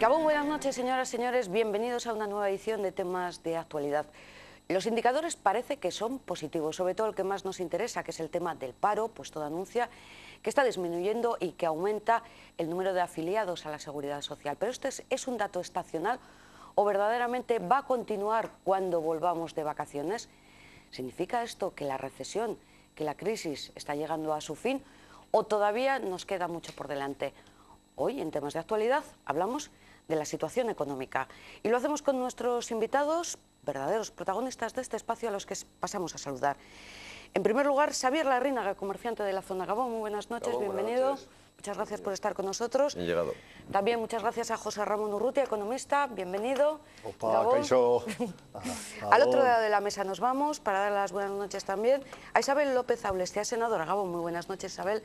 Gabón, buenas noches, señoras y señores. Bienvenidos a una nueva edición de Temas de Actualidad. Los indicadores parece que son positivos, sobre todo el que más nos interesa, que es el tema del paro, pues todo anuncia que está disminuyendo y que aumenta el número de afiliados a la Seguridad Social. Pero ¿este es un dato estacional o verdaderamente va a continuar cuando volvamos de vacaciones? ¿Significa esto que la recesión, que la crisis está llegando a su fin o todavía nos queda mucho por delante? Hoy, en Temas de Actualidad, hablamos de la situación económica y lo hacemos con nuestros invitados, verdaderos protagonistas de este espacio a los que pasamos a saludar. En primer lugar, Xavier Larrínaga, comerciante de la zona Gabón. Muy buenas noches, Gabón, bienvenido. Buenas noches. Muchas gracias por estar con nosotros. Bien llegado. También muchas gracias a José Ramón Urrutia, economista. Bienvenido. Opa, Gabón. Caixo. Al otro lado de la mesa nos vamos para dar las buenas noches también a Isabel López Aulestia, senadora. Gabón, muy buenas noches, Isabel.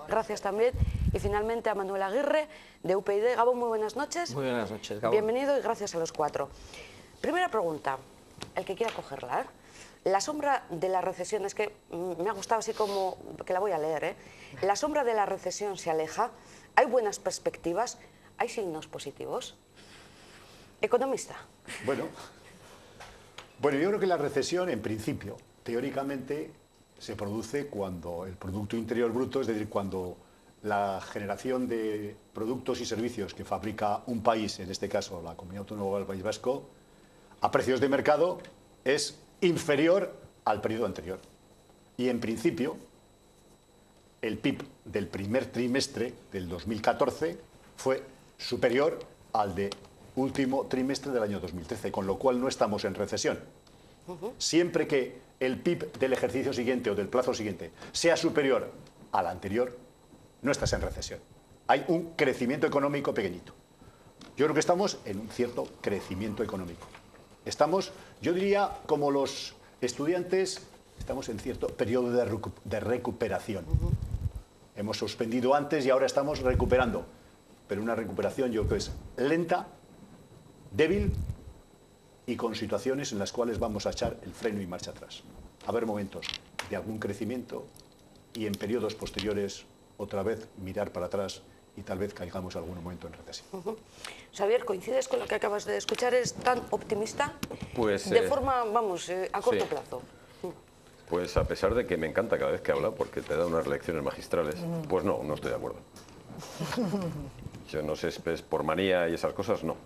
Gracias también. Y finalmente a Manuel Aguirre, de UPyD. Gabón, muy buenas noches. Muy buenas noches, Gabón. Bienvenido y gracias a los cuatro. Primera pregunta, el que quiera cogerla, ¿eh? La sombra de la recesión, es que me ha gustado así como que la voy a leer, ¿eh? La sombra de la recesión se aleja, hay buenas perspectivas, hay signos positivos. Economista. Bueno, yo creo que la recesión, en principio, teóricamente, se produce cuando el Producto Interior Bruto, es decir, cuando la generación de productos y servicios que fabrica un país, en este caso la Comunidad Autónoma del País Vasco, a precios de mercado, es inferior al periodo anterior. Y en principio, el PIB del primer trimestre del 2014 fue superior al de último trimestre del año 2013, con lo cual no estamos en recesión. Siempre que el PIB del ejercicio siguiente o del plazo siguiente sea superior al anterior, no estás en recesión. Hay un crecimiento económico pequeñito. Yo creo que estamos en un cierto crecimiento económico. Estamos, yo diría, como los estudiantes, estamos en cierto periodo de recuperación. Hemos suspendido antes y ahora estamos recuperando. Pero una recuperación yo creo que es lenta, débil y con situaciones en las cuales vamos a echar el freno y marcha atrás. A haber momentos de algún crecimiento y en periodos posteriores otra vez mirar para atrás y tal vez caigamos algún momento en recesión. Xavier, ¿coincides con lo que acabas de escuchar? ¿Es tan optimista? Pues, de forma, vamos, a corto sí. plazo. Pues a pesar de que me encanta cada vez que habla, porque te da unas lecciones magistrales, pues no estoy de acuerdo. Yo no sé si es por manía y esas cosas, no.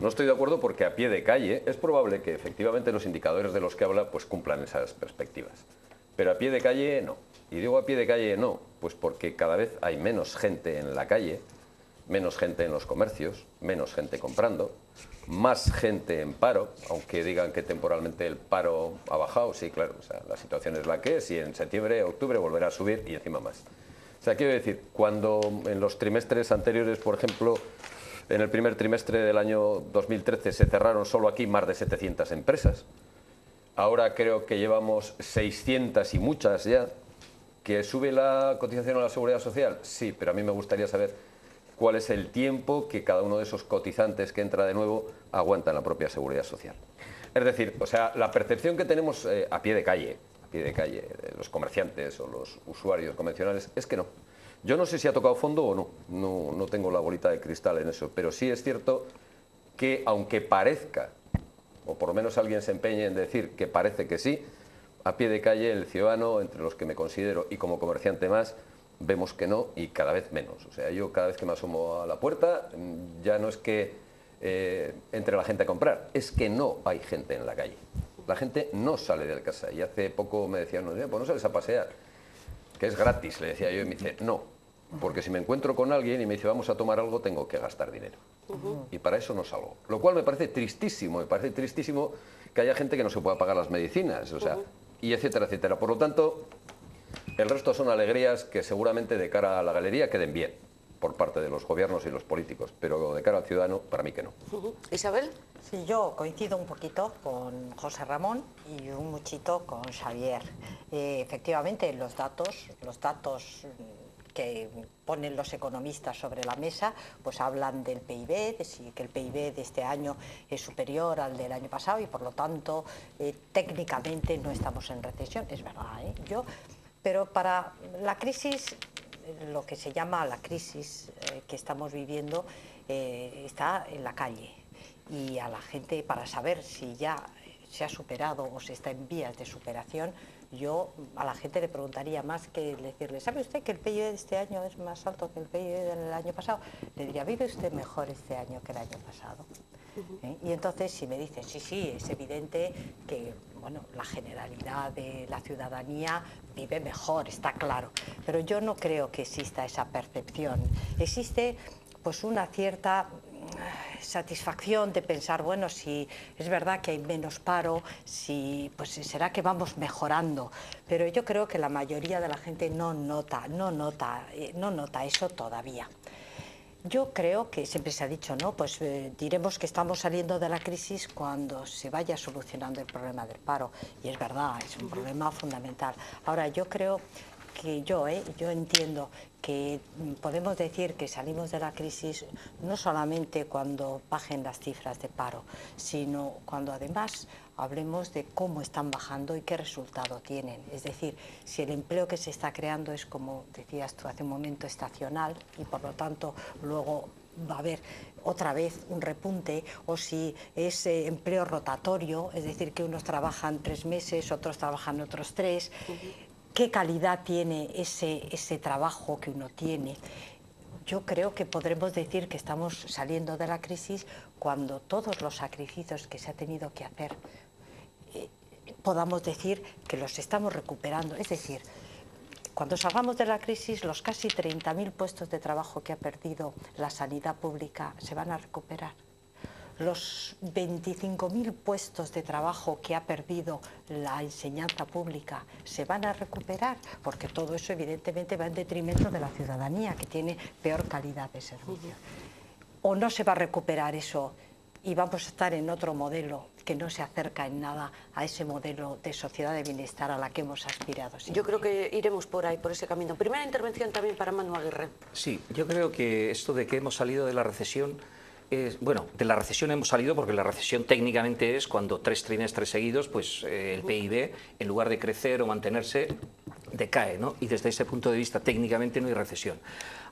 No estoy de acuerdo porque a pie de calle es probable que efectivamente los indicadores de los que habla pues cumplan esas perspectivas. Pero a pie de calle no. Y digo a pie de calle no, pues porque cada vez hay menos gente en la calle, menos gente en los comercios, menos gente comprando, más gente en paro, aunque digan que temporalmente el paro ha bajado, sí, claro, o sea, la situación es la que es y en septiembre, octubre volverá a subir y encima más. O sea, quiero decir, cuando en los trimestres anteriores, por ejemplo, en el primer trimestre del año 2013 se cerraron solo aquí más de 700 empresas, ahora creo que llevamos 600 y muchas ya. ¿Que sube la cotización a la Seguridad Social? Sí, pero a mí me gustaría saber cuál es el tiempo que cada uno de esos cotizantes que entra de nuevo aguanta en la propia Seguridad Social. Es decir, o sea, la percepción que tenemos a pie de calle, los comerciantes o los usuarios convencionales, es que no. Yo no sé si ha tocado fondo o no tengo la bolita de cristal en eso, pero sí es cierto que aunque parezca, o por lo menos alguien se empeñe en decir que parece que sí, a pie de calle el ciudadano, entre los que me considero y como comerciante más, vemos que no y cada vez menos. O sea, yo cada vez que me asomo a la puerta ya no es que entre la gente a comprar, es que no hay gente en la calle. La gente no sale de casa y hace poco me decían, no, pues no sales a pasear, que es gratis, le decía yo, y me dice, no, porque si me encuentro con alguien y me dice vamos a tomar algo, tengo que gastar dinero. Y para eso no salgo. Lo cual me parece tristísimo que haya gente que no se pueda pagar las medicinas, o sea, y etcétera, etcétera. Por lo tanto, el resto son alegrías que seguramente de cara a la galería queden bien por parte de los gobiernos y los políticos, pero de cara al ciudadano, para mí que no. Isabel. Sí, yo coincido un poquito con José Ramón y un muchito con Xavier. Efectivamente, los datos que ponen los economistas sobre la mesa, pues hablan del PIB, de que el PIB de este año es superior al del año pasado y por lo tanto técnicamente no estamos en recesión, es verdad, pero para la crisis, lo que se llama la crisis que estamos viviendo, está en la calle. Y a la gente, para saber si ya se ha superado o se está en vías de superación, yo a la gente le preguntaría más que decirle, ¿sabe usted que el PIB de este año es más alto que el PIB del año pasado? Le diría, ¿vive usted mejor este año que el año pasado? Y entonces si me dice, sí, sí, es evidente que bueno, la generalidad de la ciudadanía vive mejor, está claro, pero yo no creo que exista esa percepción. Existe pues una cierta satisfacción de pensar, bueno, si es verdad que hay menos paro, si, pues será que vamos mejorando, pero yo creo que la mayoría de la gente no nota eso todavía. Yo creo que siempre se ha dicho, ¿no? Pues diremos que estamos saliendo de la crisis cuando se vaya solucionando el problema del paro, y es verdad, es un problema fundamental. Ahora, yo creo que yo entiendo que podemos decir que salimos de la crisis no solamente cuando bajen las cifras de paro, sino cuando además hablemos de cómo están bajando y qué resultado tienen. Es decir, si el empleo que se está creando es, como decías tú hace un momento, estacional y por lo tanto luego va a haber otra vez un repunte, o si es empleo rotatorio, es decir, que unos trabajan 3 meses, otros trabajan otros 3, ¿qué calidad tiene ese trabajo que uno tiene? Yo creo que podremos decir que estamos saliendo de la crisis cuando todos los sacrificios que se ha tenido que hacer podamos decir que los estamos recuperando. Es decir, cuando salgamos de la crisis, los casi 30.000 puestos de trabajo que ha perdido la sanidad pública se van a recuperar. Los 25.000 puestos de trabajo que ha perdido la enseñanza pública se van a recuperar, porque todo eso evidentemente va en detrimento de la ciudadanía, que tiene peor calidad de servicio. O no se va a recuperar eso y vamos a estar en otro modelo que no se acerca en nada a ese modelo de sociedad de bienestar a la que hemos aspirado siempre. Yo creo que iremos por ahí, por ese camino. Primera intervención también para Manu Aguirre. Sí, yo creo que esto de que hemos salido de la recesión, bueno, de la recesión hemos salido porque la recesión técnicamente es cuando 3 trimestres seguidos pues el PIB, en lugar de crecer o mantenerse, decae, ¿no? Y desde ese punto de vista técnicamente no hay recesión.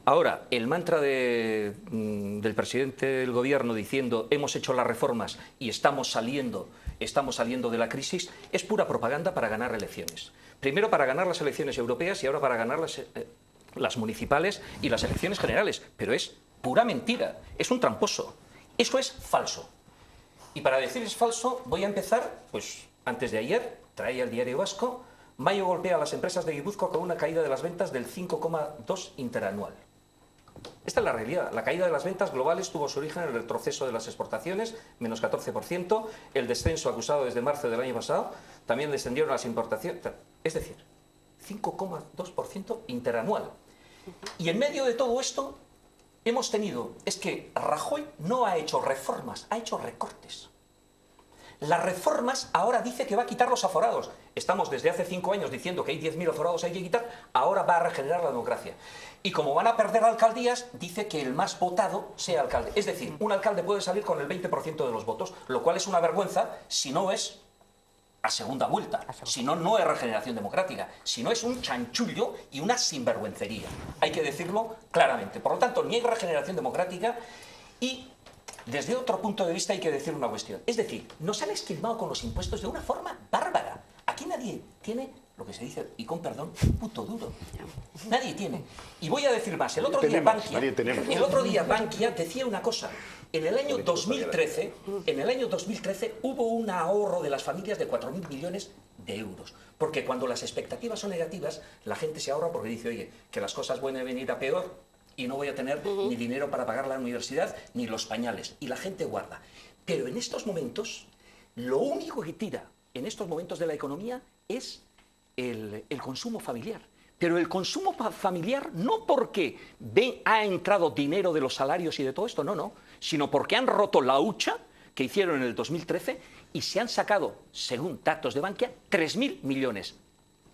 Ahora, el mantra del presidente del gobierno diciendo hemos hecho las reformas y estamos saliendo de la crisis es pura propaganda para ganar elecciones. Primero para ganar las elecciones europeas y ahora para ganar las municipales y las elecciones generales, pero es pura mentira, es un tramposo, eso es falso. Y para decir es falso voy a empezar, pues antes de ayer, traía el Diario Vasco, mayo golpea a las empresas de Guipúzcoa con una caída de las ventas del 5,2 interanual. Esta es la realidad. La caída de las ventas globales tuvo su origen en el retroceso de las exportaciones, menos 14%, el descenso acusado desde marzo del año pasado, también descendieron las importaciones, es decir, 5,2% interanual. Y en medio de todo esto hemos tenido, es que Rajoy no ha hecho reformas, ha hecho recortes. Las reformas ahora dice que va a quitar los aforados. Estamos desde hace 5 años diciendo que hay 10.000 aforados hay que quitar, ahora va a regenerar la democracia. Y como van a perder alcaldías, dice que el más votado sea alcalde. Es decir, un alcalde puede salir con el 20% de los votos, lo cual es una vergüenza si no es a segunda vuelta, si no, no es regeneración democrática, si no es un chanchullo y una sinvergüencería. Hay que decirlo claramente. Por lo tanto, ni hay regeneración democrática y desde otro punto de vista hay que decir una cuestión. Es decir, nos han esquilmado con los impuestos de una forma bárbara. Aquí nadie tiene lo que se dice, y con perdón, un puto duro. Nadie tiene. Y voy a decir más. El otro día Bankia decía una cosa. En el año 2013, hubo un ahorro de las familias de 4.000 millones de euros. Porque cuando las expectativas son negativas, la gente se ahorra porque dice, oye, que las cosas pueden venir a peor y no voy a tener ni dinero para pagar la universidad ni los pañales. Y la gente guarda. Pero en estos momentos, lo único que tira en estos momentos de la economía es el consumo familiar. Pero el consumo familiar no porque ha entrado dinero de los salarios y de todo esto, no, sino porque han roto la hucha que hicieron en el 2013 y se han sacado, según datos de Bankia, 3.000 millones.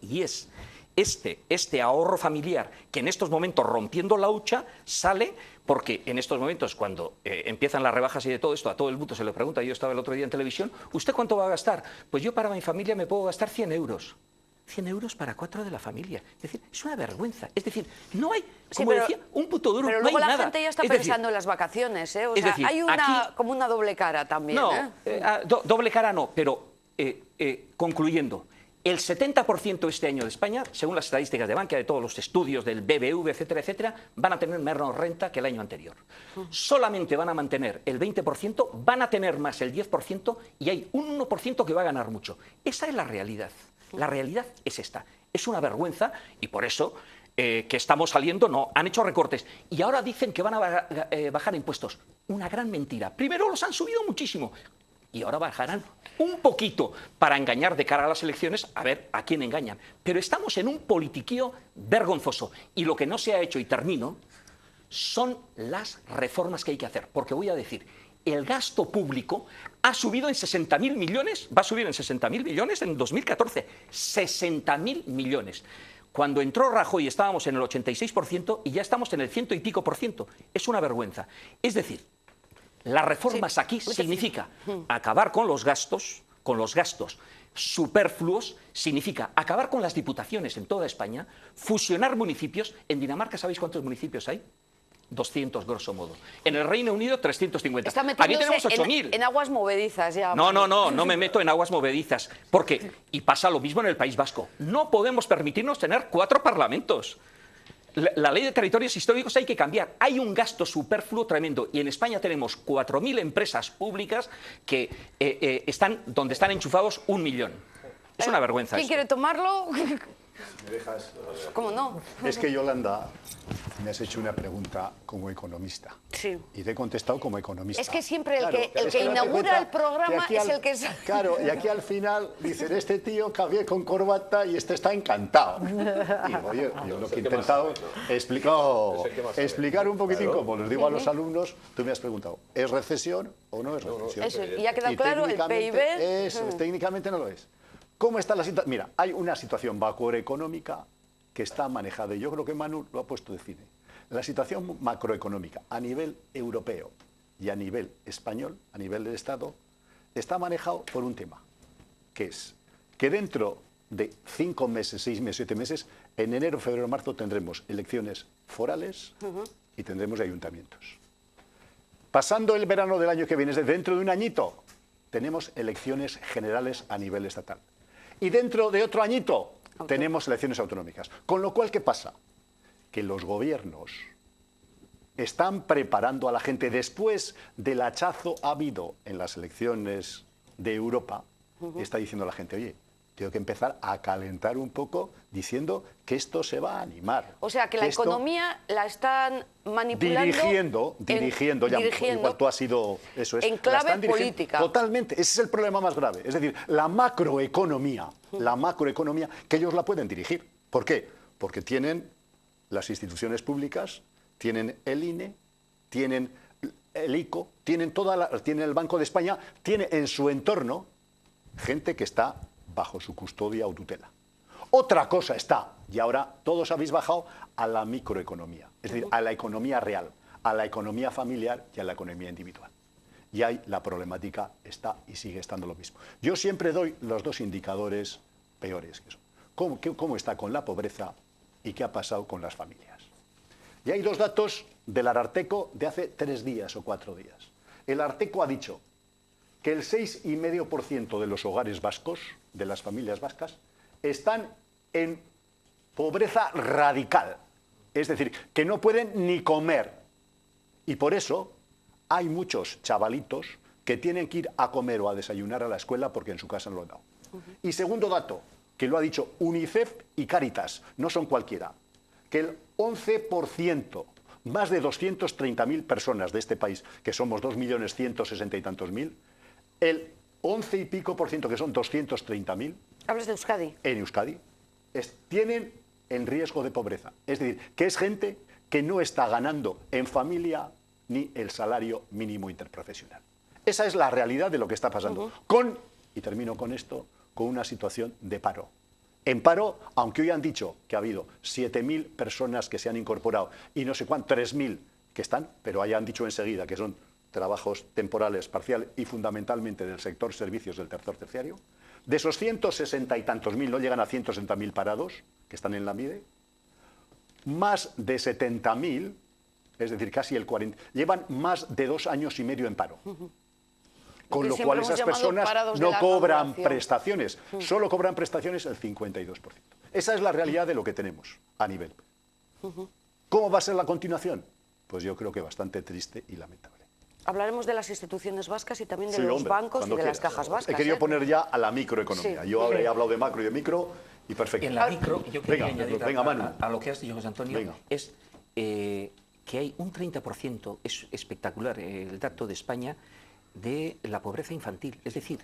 Y es este ahorro familiar que en estos momentos, rompiendo la hucha, sale porque en estos momentos, cuando empiezan las rebajas y de todo esto, a todo el mundo se le pregunta, yo estaba el otro día en televisión, ¿usted cuánto va a gastar? Pues yo para mi familia me puedo gastar 100 euros. 100 euros para 4 de la familia. Es decir, es una vergüenza. Es decir, no hay, como pero, decía, un puto duro, pero no hay luego la nada. gente ya está Es pensando decir, en las vacaciones, ¿eh? O es sea, decir, hay como una doble cara también, no, ¿eh? doble cara no, pero concluyendo, el 70% este año de España, según las estadísticas de Bankia, de todos los estudios del BBV, etcétera, etcétera, van a tener menos renta que el año anterior. Solamente van a mantener el 20%, van a tener más el 10% y hay un 1% que va a ganar mucho. Esa es la realidad. La realidad es esta. Es una vergüenza y por eso que estamos saliendo, no, han hecho recortes y ahora dicen que van a bajar impuestos. Una gran mentira. Primero los han subido muchísimo y ahora bajarán un poquito para engañar de cara a las elecciones, a ver a quién engañan. Pero estamos en un politiquío vergonzoso y lo que no se ha hecho, y termino, son las reformas que hay que hacer. Porque voy a decir, el gasto público ha subido en 60.000 millones, va a subir en 60.000 millones en 2014. 60.000 millones. Cuando entró Rajoy estábamos en el 86% y ya estamos en el 100 y pico por ciento. Es una vergüenza. Es decir, las reformas aquí significa acabar con los gastos superfluos, significa acabar con las diputaciones en toda España, fusionar municipios. En Dinamarca, ¿sabéis cuántos municipios hay? 200, grosso modo. En el Reino Unido, 350. Está Aquí tenemos metiéndose 8.000. en aguas movedizas ya. No me meto en aguas movedizas. Porque, y pasa lo mismo en el País Vasco, no podemos permitirnos tener 4 parlamentos. La ley de territorios históricos hay que cambiar. Hay un gasto superfluo tremendo y en España tenemos 4.000 empresas públicas que están donde están enchufados 1 millón. Es una vergüenza. ¿Quién quiere tomarlo? ¿Me dejas? ¿Cómo no? Es que, Yolanda, me has hecho una pregunta como economista. Sí. Y te he contestado como economista. Es que siempre el Claro, que es date inaugura cuenta el programa que aquí es el que es... Claro, y aquí al final dicen, este tío cabía con corbata y este está encantado. Y oye, yo lo que he intentado explicar un poquitín, como les digo a los alumnos, tú me has preguntado, ¿es recesión o no es recesión? Eso, y ha quedado claro, el PIB... Técnicamente no lo es. ¿Cómo está la situación? Mira, hay una situación macroeconómica que está manejada, y yo creo que Manu lo ha puesto de cine. La situación macroeconómica a nivel europeo y a nivel español, a nivel del Estado, está manejado por un tema, que es que dentro de 5 meses, 6 meses, 7 meses, en enero, febrero, marzo tendremos elecciones forales y tendremos ayuntamientos. Pasando el verano del año que viene, es decir, dentro de un añito, tenemos elecciones generales a nivel estatal. Y dentro de otro añito tenemos elecciones autonómicas. Con lo cual, ¿qué pasa? Que los gobiernos están preparando a la gente después del hachazo habido en las elecciones de Europa. Está diciendo a la gente, oye, tengo que empezar a calentar un poco diciendo que esto se va a animar. O sea, que la economía la están manipulando... Dirigiendo, igual tú has sido... Eso es, en clave política. Totalmente, ese es el problema más grave. Es decir, la macroeconomía, que ellos la pueden dirigir. ¿Por qué? Porque tienen las instituciones públicas, tienen el INE, tienen el ICO, tienen el Banco de España, tiene en su entorno gente que está bajo su custodia o tutela. Otra cosa está, y ahora todos habéis bajado a la microeconomía, es decir, a la economía real, a la economía familiar y a la economía individual. Y ahí la problemática está y sigue estando lo mismo. Yo siempre doy los 2 indicadores peores que son. ¿Cómo está con la pobreza y qué ha pasado con las familias? Y hay 2 datos del Ararteko de hace 3 días o 4 días. El Ararteko ha dicho que el 6,5% de los hogares vascos, de las familias vascas, están en pobreza radical. Es decir, que no pueden ni comer. Y por eso hay muchos chavalitos que tienen que ir a comer o a desayunar a la escuela porque en su casa no lo han dado. Y segundo dato, que lo ha dicho UNICEF y Cáritas, no son cualquiera, que el 11%, más de 230.000 personas de este país, que somos 2.160.000 y tantos, el 11 y pico por ciento, que son 230.000... ¿Hablas de Euskadi? En Euskadi, tienen en riesgo de pobreza. Es decir, que es gente que no está ganando en familia ni el salario mínimo interprofesional. Esa es la realidad de lo que está pasando. Y termino con esto, con una situación de paro. En paro, aunque hoy han dicho que ha habido 7.000 personas que se han incorporado y no sé cuánto, 3.000 que están, pero hayan dicho enseguida que son trabajos temporales, parcial y fundamentalmente del sector servicios del tercer terciario. De esos 160 y tantos mil, no llegan a 160.000 parados que están en la MIDE, más de 70.000, es decir, casi el 40, llevan más de 2 años y medio en paro. Con lo cual esas personas no cobran prestaciones, solo cobran prestaciones el 52%. Esa es la realidad de lo que tenemos a nivel. ¿Cómo va a ser la continuación? Pues yo creo que bastante triste y lamentable. Hablaremos de las instituciones vascas y también de los bancos y de las cajas vascas. He querido poner ya a la microeconomía. Sí. yo he hablado de macro y de micro y perfecto. En la micro, yo quería añadir Manu. a lo que has dicho, José Antonio, es que hay un 30%, es espectacular el dato de España, de la pobreza infantil. Es decir,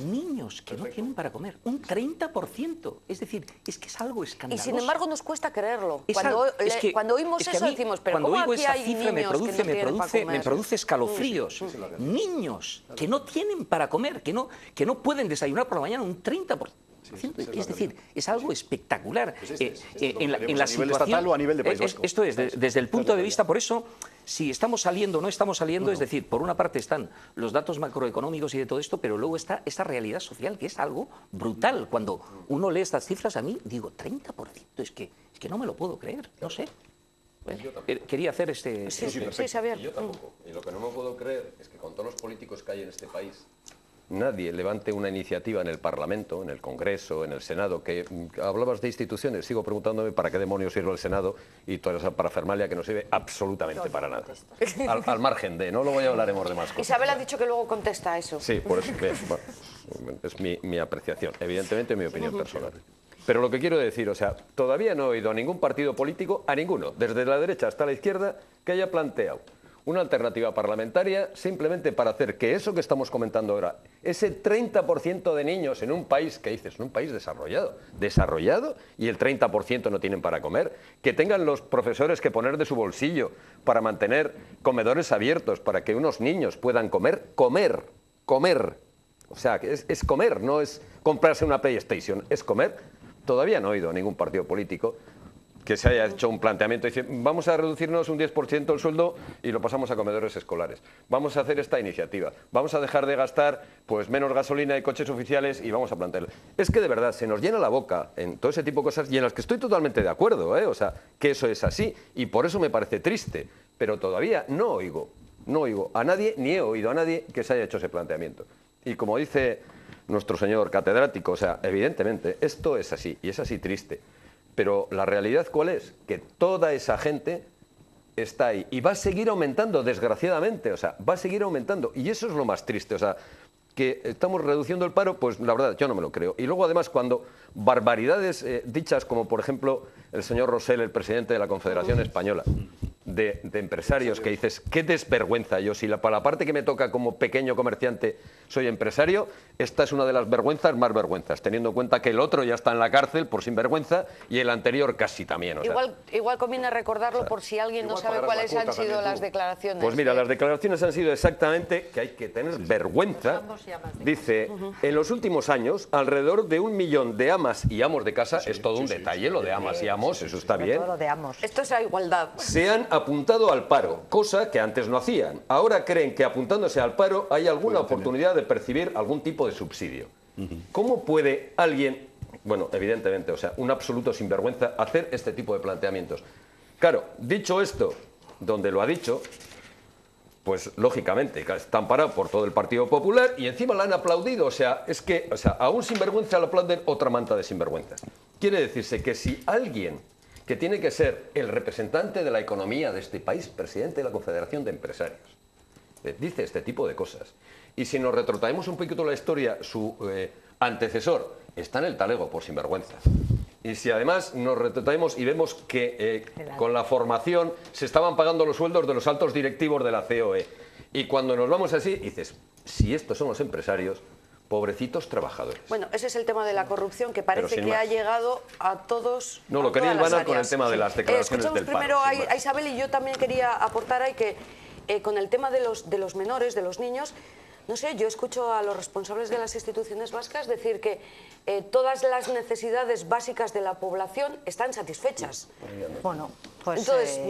niños que no tienen para comer, un 30%. Es decir, es que es algo escandaloso. Y sin embargo nos cuesta creerlo. Es Cuando oímos eso decimos, pero cuando ¿cómo oigo aquí esa hay cifra niños que no tienen para comer? me produce escalofríos. Niños que no tienen para comer, que no pueden desayunar por la mañana, un 30%. Es decir, es algo espectacular en la situación estatal o a nivel de País Vasco. Esto es, desde el punto de vista, por eso, si estamos saliendo o no estamos saliendo, es decir, por una parte están los datos macroeconómicos y de todo esto, pero luego está esa realidad social que es algo brutal. Cuando uno lee estas cifras, a mí digo, 30%, es que no me lo puedo creer, no sé. Bueno, quería hacer este... Sí, Xavier. Yo tampoco. Y lo que no me puedo creer es que con todos los políticos que hay en este país, nadie levante una iniciativa en el Parlamento, en el Congreso, en el Senado, que hablabas de instituciones, sigo preguntándome para qué demonios sirve el Senado y toda esa parafernalia que no sirve absolutamente para nada. Al margen de, no luego ya hablaremos de más cosas. Isabel ha dicho que luego contesta a eso. Sí, por eso, es mi apreciación, evidentemente mi opinión personal. Pero lo que quiero decir, o sea, todavía no he oído a ningún partido político, a ninguno, desde la derecha hasta la izquierda, que haya planteado una alternativa parlamentaria simplemente para hacer que eso que estamos comentando ahora, ese 30% de niños en un país, que dices, en un país desarrollado, y el 30% no tienen para comer, que tengan los profesores que poner de su bolsillo para mantener comedores abiertos, para que unos niños puedan comer. O sea, es comer, no es comprarse una PlayStation, es comer. Todavía no he oído a ningún partido político que se haya hecho un planteamiento y dice, vamos a reducirnos un 10% el sueldo y lo pasamos a comedores escolares. Vamos a hacer esta iniciativa. Vamos a dejar de gastar pues menos gasolina y coches oficiales y vamos a plantearlo. Es que de verdad se nos llena la boca en todo ese tipo de cosas y en las que estoy totalmente de acuerdo, o sea, que eso es así y por eso me parece triste, pero todavía no oigo a nadie, ni he oído a nadie que se haya hecho ese planteamiento. Y como dice nuestro señor catedrático, o sea, evidentemente esto es así y es así triste. Pero la realidad, ¿cuál es? Que toda esa gente está ahí y va a seguir aumentando, desgraciadamente, o sea, va a seguir aumentando. Y eso es lo más triste, o sea, que estamos reduciendo el paro, pues la verdad, yo no me lo creo. Y luego, además, cuando barbaridades dichas, como por ejemplo el señor Rosell, el presidente de la Confederación Española de Empresarios, que dices, qué desvergüenza. Yo, si para la parte que me toca como pequeño comerciante soy empresario, esta es una de las vergüenzas más vergüenzas, teniendo en cuenta que el otro ya está en la cárcel por sinvergüenza y el anterior casi también. O sea, igual conviene recordarlo por si alguien no sabe cuáles han sido las declaraciones. Pues mira, las declaraciones han sido exactamente que hay que tener vergüenza. Dice, en los últimos años, alrededor de 1 millón de amas y amos de casa, es todo un detalle lo de amas y amos, eso está bien. Esto es la igualdad. Se han apuntado al paro, cosa que antes no hacían. Ahora creen que apuntándose al paro hay alguna oportunidad de percibir algún tipo de subsidio. ¿Cómo puede alguien, bueno, evidentemente, o sea, un absoluto sinvergüenza, hacer este tipo de planteamientos? Claro, dicho esto, donde lo ha dicho, pues lógicamente está amparado por todo el Partido Popular y encima la han aplaudido. O sea, es que, a un sinvergüenza le aplauden otra manta de sinvergüenza. Quiere decirse que si alguien que tiene que ser el representante de la economía de este país, presidente de la Confederación de Empresarios, dice este tipo de cosas, y si nos retrotraemos un poquito la historia, su antecesor está en el talego por sinvergüenza. Y si además nos retrotraemos y vemos que con la formación se estaban pagando los sueldos de los altos directivos de la COE, y cuando nos vamos así, dices, si estos son los empresarios, pobrecitos trabajadores. Bueno, ese es el tema de la corrupción que parece que ha llegado a todos. No, lo quería hilvanar con el tema de las declaraciones del paro. Primero a Isabel, y yo también quería aportar ahí que con el tema de los menores, de los niños, no sé, yo escucho a los responsables de las instituciones vascas decir que todas las necesidades básicas de la población están satisfechas. Bueno, Pues Entonces,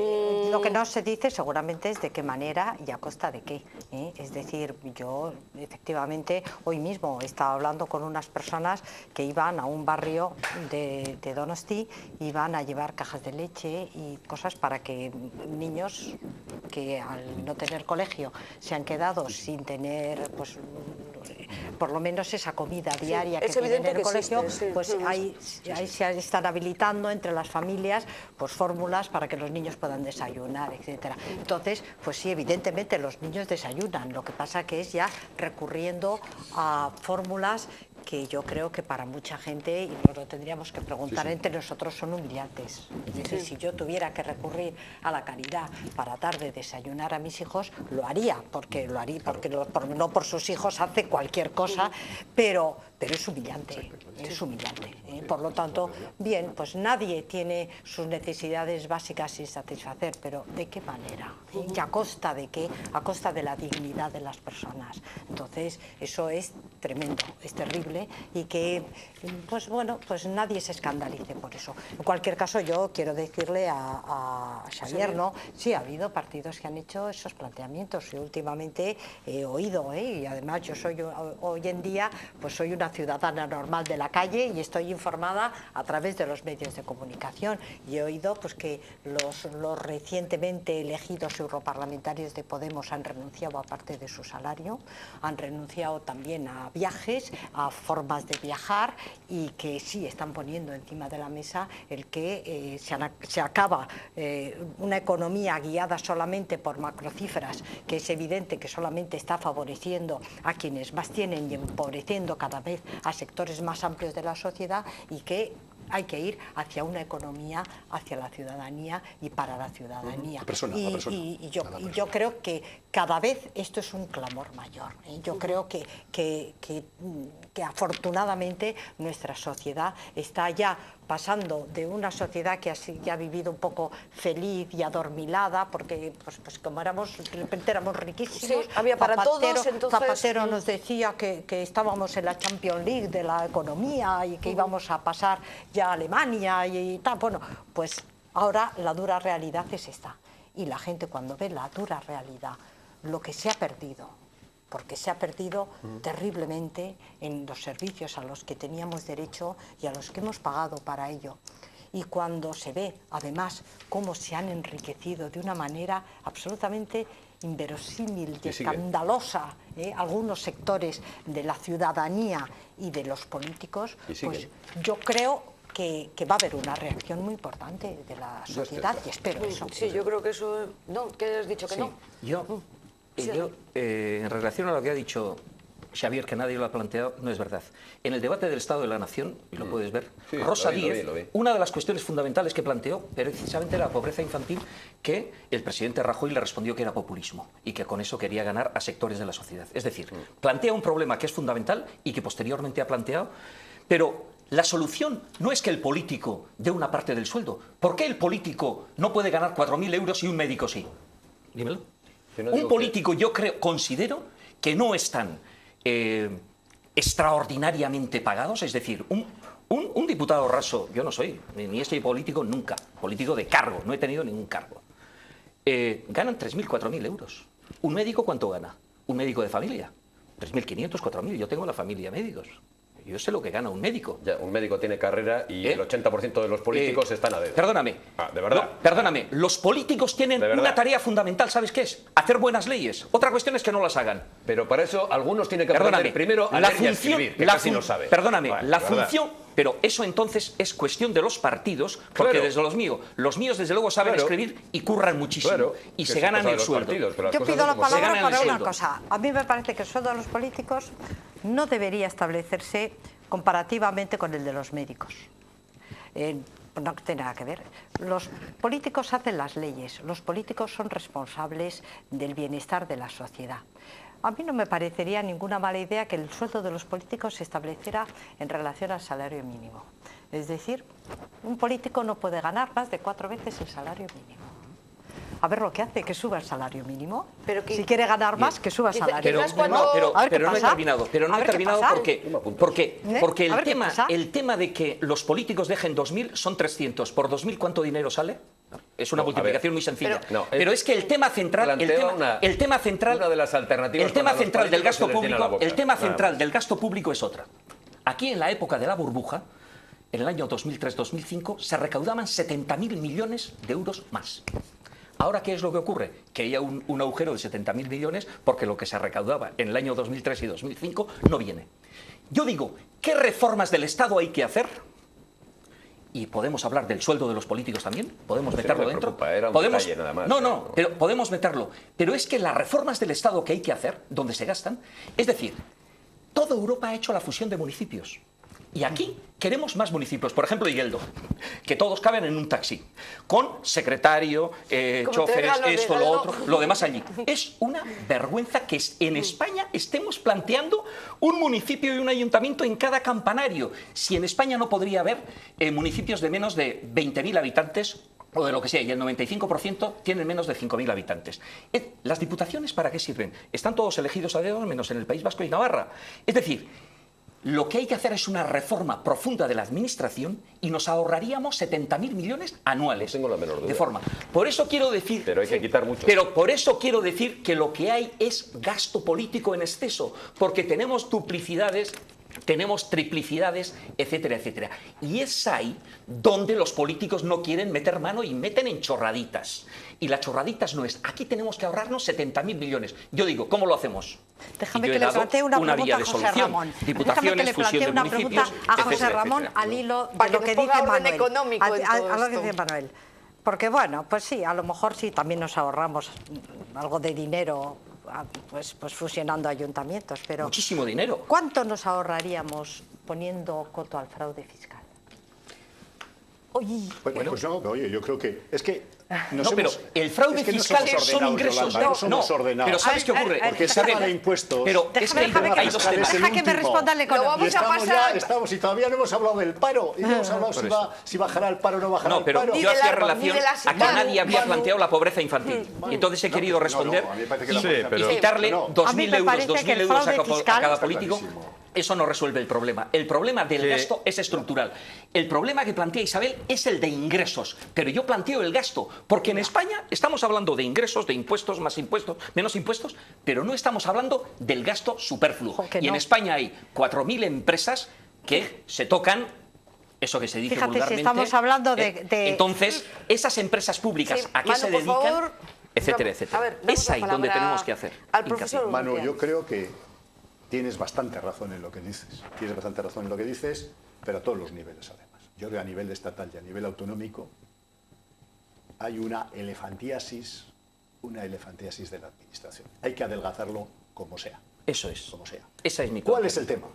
lo que no se dice seguramente es de qué manera y a costa de qué. Es decir, yo efectivamente hoy mismo estaba hablando con unas personas que iban a un barrio de Donosti, iban a llevar cajas de leche y cosas para que niños que al no tener colegio se han quedado sin tener, pues, por lo menos esa comida diaria que tienen en el colegio, pues ahí se están habilitando entre las familias pues fórmulas para que los niños puedan desayunar, etcétera. Entonces, pues sí, evidentemente los niños desayunan, lo que pasa que es ya recurriendo a fórmulas que yo creo que para mucha gente, y nos lo tendríamos que preguntar entre nosotros, son humillantes. Es decir, si yo tuviera que recurrir a la caridad para dar de desayunar a mis hijos, lo haría, porque no por sus hijos hace cualquier cosa, pero es humillante, es humillante. Por lo tanto, bien, pues nadie tiene sus necesidades básicas sin satisfacer, pero ¿de qué manera? ¿Y a costa de qué? A costa de la dignidad de las personas. Entonces, eso es tremendo, es terrible, y que, pues bueno, pues nadie se escandalice por eso. En cualquier caso, yo quiero decirle a Xavier, ¿no? Sí, ha habido partidos que han hecho esos planteamientos, y últimamente he oído, y además yo soy hoy en día, pues soy una ciudadana normal de la calle y estoy informada a través de los medios de comunicación, y he oído pues que los recientemente elegidos europarlamentarios de Podemos han renunciado a parte de su salario, han renunciado también a viajes, a formas de viajar, y que sí están poniendo encima de la mesa el que se acaba una economía guiada solamente por macrocifras, que es evidente que solamente está favoreciendo a quienes más tienen y empobreciendo cada vez a sectores más amplios de la sociedad, y que hay que ir hacia una economía, hacia la ciudadanía y para la ciudadanía. Y yo creo que cada vez esto es un clamor mayor. Yo creo que afortunadamente nuestra sociedad está ya pasando de una sociedad que ha vivido un poco feliz y adormilada, porque pues como de repente éramos riquísimos. Sí, había para todos, entonces... Zapatero nos decía que estábamos en la Champions League de la economía y que íbamos a pasar ya a Alemania y tal. Bueno, pues ahora la dura realidad es esta. Y la gente, cuando ve la dura realidad, lo que se ha perdido, porque se ha perdido terriblemente en los servicios a los que teníamos derecho y a los que hemos pagado para ello. Y cuando se ve, además, cómo se han enriquecido de una manera absolutamente inverosímil y escandalosa algunos sectores de la ciudadanía y de los políticos, pues yo creo que va a haber una reacción muy importante de la sociedad, y espero eso. Sí, yo creo que eso... No, que has dicho que no. Yo, en relación a lo que ha dicho Xavier, que nadie lo ha planteado, no es verdad. En el debate del Estado de la Nación, y lo puedes ver, sí, Rosa lo Díez, vi. una de las cuestiones fundamentales que planteó, precisamente la pobreza infantil, que el presidente Rajoy le respondió que era populismo y que con eso quería ganar a sectores de la sociedad. Es decir, plantea un problema que es fundamental y que posteriormente ha planteado, pero la solución no es que el político dé una parte del sueldo. ¿Por qué el político no puede ganar 4.000 euros y un médico sí? Dímelo. Un político, yo considero que no están extraordinariamente pagados, es decir, un diputado raso, yo no soy, ni estoy político nunca, político de cargo, no he tenido ningún cargo, ganan 3.000, 4.000 euros. ¿Un médico cuánto gana? Un médico de familia, 3.500, 4.000, yo tengo la familia médicos. Yo sé lo que gana un médico. Ya, un médico tiene carrera y el 80% de los políticos están a dedo. Perdóname. ¿De verdad? No, perdóname. Los políticos tienen una tarea fundamental, ¿sabes qué es? Hacer buenas leyes. Otra cuestión es que no las hagan. Pero para eso algunos tienen que aprender primero a leer y a escribir, que casi no sabe. Perdóname, la función... Pero eso entonces es cuestión de los partidos, porque desde los míos desde luego saben escribir y curran muchísimo y se ganan el sueldo. Yo pido la palabra para una cosa. A mí me parece que el sueldo de los políticos no debería establecerse comparativamente con el de los médicos. No tiene nada que ver. Los políticos hacen las leyes, los políticos son responsables del bienestar de la sociedad. A mí no me parecería ninguna mala idea que el sueldo de los políticos se estableciera en relación al salario mínimo. Es decir, un político no puede ganar más de 4 veces el salario mínimo. A ver lo que hace, que suba el salario mínimo. Pero si quiere ganar más, que suba el salario mínimo. Pero no he terminado. Pero no he terminado porque el tema de que los políticos dejen 2.000 son 300. ¿Por 2.000 cuánto dinero sale? es una multiplicación muy sencilla. Pero es que el tema central, una de las alternativas, el tema central del gasto políticos se les llena la público, boca. el tema Nada central más. del gasto público es otra. Aquí en la época de la burbuja, en el año 2003-2005, se recaudaban 70.000 millones de euros más. Ahora, ¿qué es lo que ocurre? Que hay un agujero de 70.000 millones porque lo que se recaudaba en el año 2003 y 2005 no viene. Yo digo, ¿qué reformas del Estado hay que hacer? Y podemos hablar del sueldo de los políticos también, podemos Pues meterlo no me dentro. preocupa, era un Podemos, detalle nada más, no, pero podemos meterlo. Pero es que las reformas del Estado que hay que hacer, donde se gastan, es decir, toda Europa ha hecho la fusión de municipios. Y aquí queremos más municipios. Por ejemplo, Igeldo, que todos caben en un taxi, con secretario, choferes, esto, lo otro, lo demás allí. Es una vergüenza que en España estemos planteando un municipio y un ayuntamiento en cada campanario. Si en España no podría haber municipios de menos de 20.000 habitantes o de lo que sea, y el 95% tienen menos de 5.000 habitantes. ¿Las diputaciones para qué sirven? Están todos elegidos a dedo, menos en el País Vasco y Navarra. Es decir, lo que hay que hacer es una reforma profunda de la administración y nos ahorraríamos 70.000 millones anuales. No tengo la menor duda. De forma. Por eso quiero decir. Pero hay que quitar mucho. Pero por eso quiero decir que lo que hay es gasto político en exceso, porque tenemos duplicidades, tenemos triplicidades, etcétera, etcétera. Y es ahí donde los políticos no quieren meter mano y meten en chorraditas. Y las chorraditas no es, aquí tenemos que ahorrarnos 70.000 millones. Yo digo, ¿cómo lo hacemos? Déjame Y yo que he le dado plantee una pregunta vía a de José solución. Ramón. Diputaciones, Déjame que le fusión plantee de una municipios, pregunta a José etcétera, Ramón etcétera. al hilo Para de lo que que nos ponga dice orden Manuel. económico en todo A lo que esto. dice Manuel. Porque bueno, pues sí, a lo mejor sí también nos ahorramos algo de dinero pues fusionando ayuntamientos, pero Muchísimo dinero. ¿cuánto nos ahorraríamos poniendo coto al fraude fiscal? Oye, Bueno, pues no, oye, yo creo que es que No, pero el fraude fiscal son ingresos. No somos ordenados. Pero ¿sabes qué ocurre? Porque el ¿sabe? tema de impuestos. Pero es que Déjame hay dos temas. deja que me responda el Y economista. Vamos a pasar- estamos, y todavía no hemos hablado del paro. Y no hemos hablado si bajará el paro o no bajará No, el pero paro. Ni yo de hacía la- relación ni de la a que Manu, nadie había Manu. planteado la pobreza infantil. Y entonces he querido responder a mí me parece que la y pobreza pero- quitarle no. A mí 2.000 me euros, parece que 2.000 el euros fraude a fiscal cada está político. clarísimo. Eso no resuelve el problema. El problema del gasto es estructural. El problema que plantea Isabel es el de ingresos. Pero yo planteo el gasto. Porque en España estamos hablando de ingresos, de impuestos, más impuestos, menos impuestos, pero no estamos hablando del gasto superfluo. Ojo, que Y en no. España hay 4.000 empresas que se tocan. Eso que se dice Fíjate, si vulgarmente. estamos hablando de- Entonces, esas empresas públicas, Sí, ¿a qué Manu, se por dedican? favor, Etcétera, a etcétera. ver, damos Es la ahí donde palabra tenemos que hacer al hincapié. profesor Manu, Urrutia. yo creo que tienes bastante razón en lo que dices. Tienes bastante razón en lo que dices, pero a todos los niveles, además. Yo creo que a nivel estatal y a nivel autonómico hay una elefantiasis de la administración. Hay que adelgazarlo como sea. Eso es. Como sea. Esa es mi ¿Cuál contra. es el tema?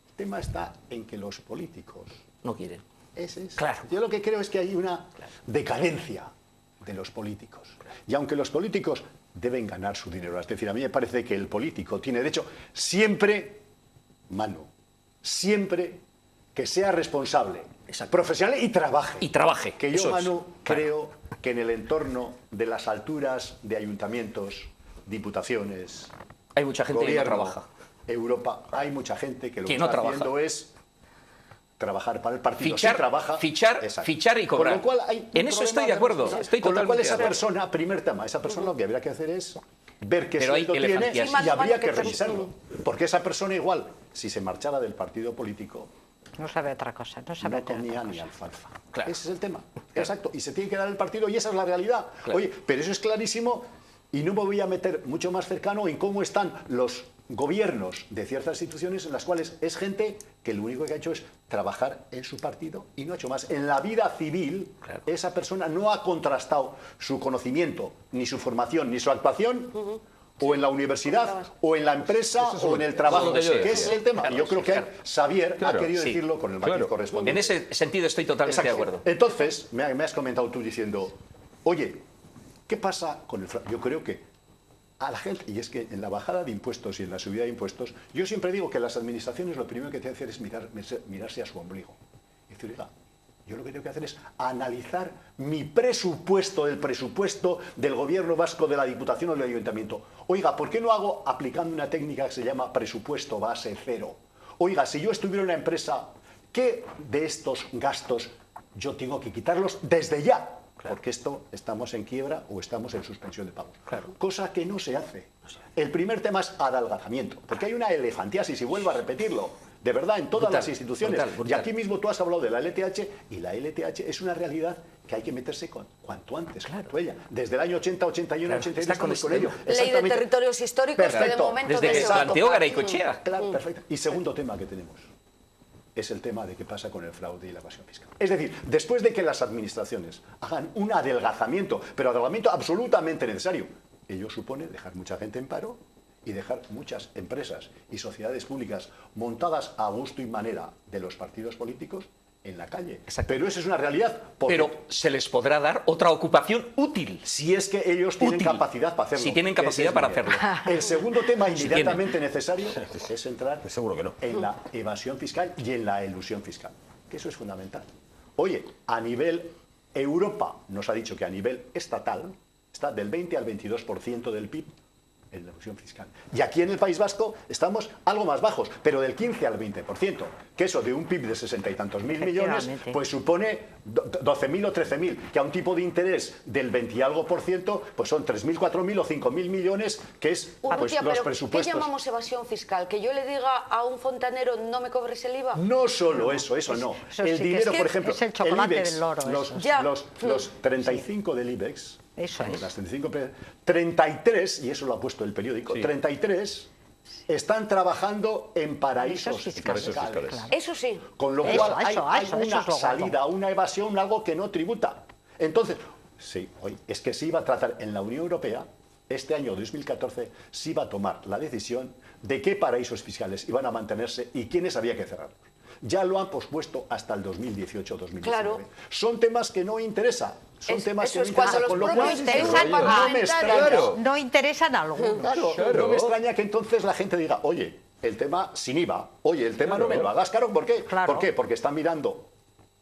El tema está en que los políticos... No quieren. Ese es. Claro. Yo lo que creo es que hay una decadencia de los políticos. Y aunque los políticos deben ganar su dinero, es decir, a mí me parece que el político tiene derecho siempre, Manu, siempre que sea responsable, Exacto. profesional y trabaje. Y trabaje. Que yo, Eso es. Manu, Claro. creo que en el entorno de las alturas de ayuntamientos, diputaciones, Hay mucha gente que no gobierno, trabaja. Europa, hay mucha gente que lo Que que no está trabaja. haciendo es trabajar para el partido. Fichar, Sí trabaja, fichar, exacto. fichar y cobrar. Con lo cual hay un En eso problema estoy de acuerdo. verdad. Estoy Con lo cual totalmente esa de acuerdo. persona, primer tema, esa persona lo que habría que hacer es ver qué Pero hay sueldo tiene elefantías. y Sí, Manu, habría Manu, que que revisarlo. Porque esa persona igual, si se marchara del partido político, No sabe otra cosa, no sabe no otra comía cosa. ni alfalfa. Claro. Ese es el tema. Exacto. Y se tiene que dar el partido y esa es la realidad. Claro. Oye, pero eso es clarísimo y no me voy a meter mucho más cercano en cómo están los gobiernos de ciertas instituciones en las cuales es gente que lo único que ha hecho es trabajar en su partido y no ha hecho más. En la vida civil, Claro. esa persona no ha contrastado su conocimiento, ni su formación, ni su actuación, o en la universidad, o en la empresa, o en el trabajo. lo que yo Que decía. ese es el tema. Y yo creo que Xavier Claro, ha querido sí. decirlo con el matiz Claro. correspondiente. En ese sentido estoy totalmente de Exacto. acuerdo. Entonces, me has comentado tú diciendo, oye, ¿qué pasa con el fraude? Yo creo que a la gente, y es que en la bajada de impuestos y en la subida de impuestos, yo siempre digo que las administraciones lo primero que tienen que hacer es mirarse a su ombligo. Y decir, oiga, yo lo que tengo que hacer es analizar mi presupuesto, el presupuesto del gobierno vasco, de la Diputación o del Ayuntamiento. Oiga, ¿por qué no hago aplicando una técnica que se llama presupuesto base cero? Oiga, si yo estuviera en una empresa, ¿qué de estos gastos yo tengo que quitarlos desde ya? porque esto estamos en quiebra o estamos en suspensión de pagos. Claro. Cosa que no se hace. El primer tema es adelgazamiento, porque hay una elefantiasis, y vuelvo a repetirlo, de verdad, en todas las instituciones. brutal. Y aquí mismo tú has hablado de la LTH, y la LTH es una realidad que hay que meterse cuanto antes. Claro. Ella. Desde el año 80, 81, 82 estamos con ello. Ley de territorios históricos que de momento desde que se planteó Garaycochea. Claro, perfecto. Y segundo tema que tenemos es el tema de qué pasa con el fraude y la evasión fiscal. Es decir, después de que las administraciones hagan un adelgazamiento, pero adelgazamiento absolutamente necesario, ello supone dejar mucha gente en paro y dejar muchas empresas y sociedades públicas montadas a gusto y manera de los partidos políticos en la calle. Exacto. Pero eso es una realidad. Pero se les podrá dar otra ocupación útil. Si es que ellos tienen capacidad para hacerlo. Si tienen capacidad para hacerlo. El segundo tema inmediatamente necesario es entrar Seguro que no. en la evasión fiscal y en la elusión fiscal. Que eso es fundamental. Oye, a nivel Europa nos ha dicho que a nivel estatal está del 20 al 22% del PIB en la elusión fiscal. Y aquí en el País Vasco estamos algo más bajos, pero del 15 al 20%. Que eso de un PIB de 60 y tantos mil millones, pues supone 12.000 o 13.000, que a un tipo de interés del 20 y algo por ciento, pues son 3.000, 4.000 o 5.000 millones, que es pues, Urrutia, los pero presupuestos. ¿qué llamamos evasión fiscal? ¿Que yo le diga a un fontanero no me cobres el IVA? No solo eso no. Eso El sí que dinero, es por ejemplo, es el chocolate IBEX, del loro, los 35 del IBEX, Eso es. las 33, y eso lo ha puesto el periódico, 33 están trabajando en paraísos fiscales. Claro. Eso sí. Con lo Eso, cual hay eso una es lo salida, una evasión, algo que no tributa. Entonces, sí, es que se iba a tratar en la Unión Europea, este año 2014, se iba a tomar la decisión de qué paraísos fiscales iban a mantenerse y quiénes había que cerrarlos. Ya lo han pospuesto hasta el 2018-2019. Claro. Son temas que no interesan. Son temas que eso no es cuando interesan. los Con lo cual, propios interesan no me extraña. Claro. No interesan a algunos. Claro, no me extraña que entonces la gente diga, oye, el tema sin IVA, oye, el tema no me lo hagas caro, ¿por qué? Claro. ¿Por qué? Porque están mirando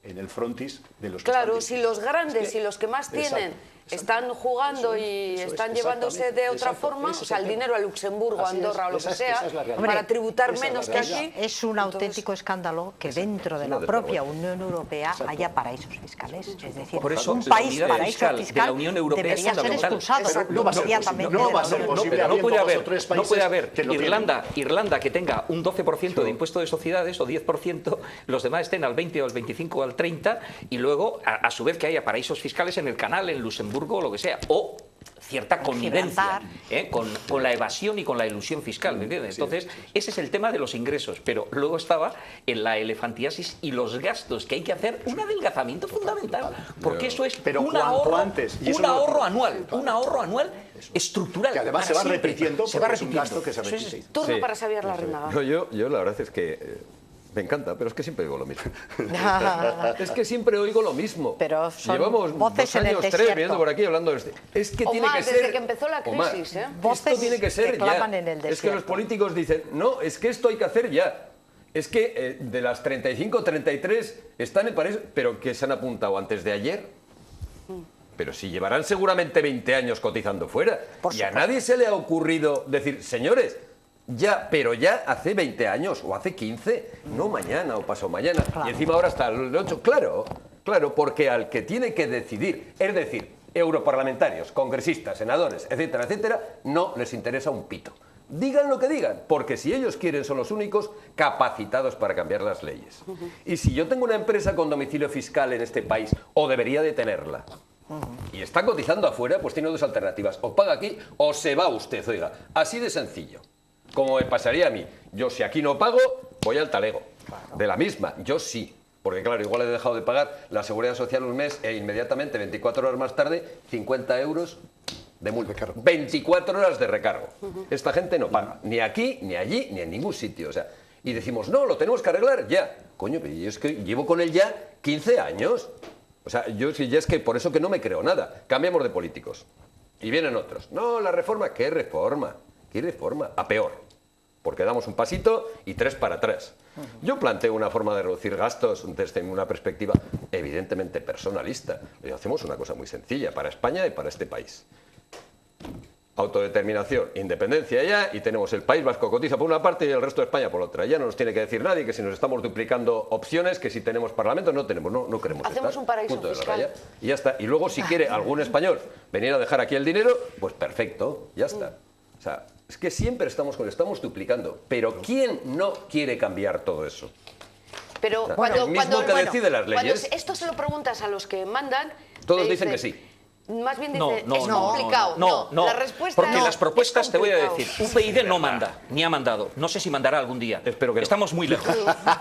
en el frontis de los que Claro, están si los grandes y los que más Exacto, tienen exacto. están jugando Eso es, y eso es, están llevándose de otra exacto, forma, ese o es sea, el el tema. dinero a Luxemburgo, Así es, Andorra o lo que esa sea, es la realidad. para tributar Esa es la menos que realidad. aquí. Es un auténtico escándalo que dentro de la propia Unión Europea haya paraísos fiscales. Es decir, Por eso, un la país unidad paraíso fiscal de fiscal la Unión Europea debería es ser fundamental. expulsado No va a ser inmediatamente. posible, no va a de la ser Unión posible. Europea. Pero no puede habiendo haber, dos o tres no puede países haber que lo Irlanda que tenga un 12% de impuesto de sociedades o 10%, los demás estén al 20 o al 25 o al 30 y luego a su vez que haya paraísos fiscales en el Canal, en Luxemburgo o lo que sea, o cierta connivencia con la evasión y con la elusión fiscal, ¿me entiendes? Entonces, ese es el tema de los ingresos, pero luego estaba en la elefantiasis y los gastos, que hay que hacer un adelgazamiento fundamental, porque eso es Pero un cuanto ahorro, antes, y eso un no lo- ahorro anual, un ahorro anual estructural. Que además se para va siempre. repitiendo se va porque es un repitiendo. gasto que se Eso es- repite. Turno Sí, para Xavier Larrinaga. No, yo la verdad es que me encanta, pero es que siempre digo lo mismo. Es que siempre oigo lo mismo. Pero son Llevamos voces 2 en el años, 3 desierto. viniendo por aquí hablando de esto. Es que O tiene más, que ser... desde que empezó la o más. crisis, ¿eh? Voces Esto tiene que ser que ya. claman en el Es que los desierto. políticos dicen, no, es que esto hay que hacer ya. Es que de las 35, 33 están en París, pero que se han apuntado antes de ayer. Pero si llevarán seguramente 20 años cotizando fuera. Por Y a supuesto. nadie se le ha ocurrido decir, señores, ya, pero ya hace 20 años o hace 15, no mañana o pasado mañana. Claro. Y encima ahora hasta el 8. Claro, porque al que tiene que decidir, es decir, europarlamentarios, congresistas, senadores, etcétera, etcétera, no les interesa un pito. Digan lo que digan, porque si ellos quieren son los únicos capacitados para cambiar las leyes. Y si yo tengo una empresa con domicilio fiscal en este país, o debería de tenerla, y está cotizando afuera, pues tiene dos alternativas. O paga aquí o se va usted, oiga. Así de sencillo. Como me pasaría a mí. Yo si aquí no pago, voy al talego. De la misma, yo sí. Porque claro, igual he dejado de pagar la Seguridad Social un mes e inmediatamente, 24 horas más tarde, 50 euros de multa. 24 horas de recargo. Esta gente no paga. Ni aquí, ni allí, ni en ningún sitio. O sea, y decimos, no, lo tenemos que arreglar ya. Coño, pero yo es que llevo con él ya 15 años. O sea, yo sí, ya es que por eso que no me creo nada. Cambiamos de políticos. Y vienen otros. No, la reforma, ¿qué reforma? ¿Qué reforma? A peor. Porque damos un pasito y 3 para atrás. Yo planteo una forma de reducir gastos desde una perspectiva evidentemente personalista. Y hacemos una cosa muy sencilla para España y para este país. autodeterminación, independencia ya, y tenemos el País Vasco cotiza por una parte y el resto de España por otra. Ya no nos tiene que decir nadie que si nos estamos duplicando opciones, que si tenemos parlamento, no tenemos, no queremos Hacemos estar. un paraíso Punto de la fiscal. raya. Y ya está. Y luego si quiere algún español venir a dejar aquí el dinero, pues perfecto, ya está. O sea, es que siempre estamos duplicando. Pero ¿quién no quiere cambiar todo eso? Pero Bueno, cuando, el mismo que decide las cuando leyes. esto se lo preguntas a los que mandan, Todos te dicen que sí. Más bien No, dice, no, es no, complicado. no, La respuesta porque no, las propuestas, es te voy a complicado. decir, UPyD no manda, ni ha mandado. No sé si mandará algún día. Espero que no. Estamos muy lejos.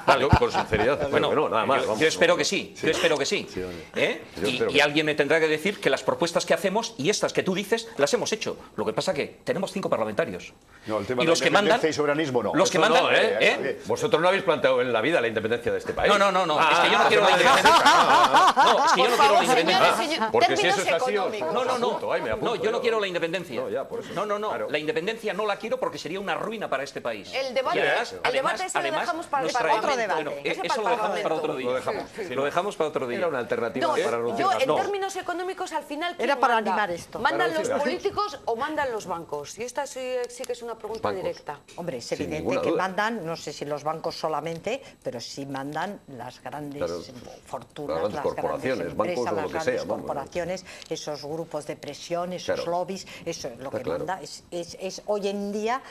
Vale, con sinceridad. Bueno, no, nada más. yo vamos. espero que sí, yo espero que sí. ¿Eh? Yo espero Y que alguien me tendrá que decir que las propuestas que hacemos y estas que tú dices las hemos hecho. Lo que pasa que tenemos 5 parlamentarios. No, el tema y de los que mandan, independencia y soberanismo no. los que Eso mandan, No, Vosotros no habéis planteado en la vida la independencia de este país. No, es que yo no quiero la independencia. No, es que yo no quiero la independencia. Porque si eso es términos así, os económicos. apunto. Ay, me apunto No, yo no yo. quiero la independencia. No, ya, por eso. No, Claro. la independencia no la quiero porque sería una ruina para este país. El debate- Y además, el debate ese lo dejamos para nuestra otro época- debate. bueno, Ese eso lo para dejamos otro para otro momento. día. Lo dejamos, sí, Lo dejamos para otro día. Era una alternativa No, para yo renunciar. en No. términos económicos al final ¿quién Era para manda? animar esto. ¿Mandan Para los decir, políticos o mandan los bancos? Y esta sí que es una pregunta Bancos. directa. Hombre, es Sin evidente ninguna que duda. mandan, no sé si los bancos solamente, pero sí mandan las grandes Claro, fortunas, las grandes las corporaciones, grandes bancos empresas, o lo las que grandes sea, vamos. corporaciones, esos grupos de presión, esos Claro. lobbies, eso es lo Está que claro. manda. Es hoy en día,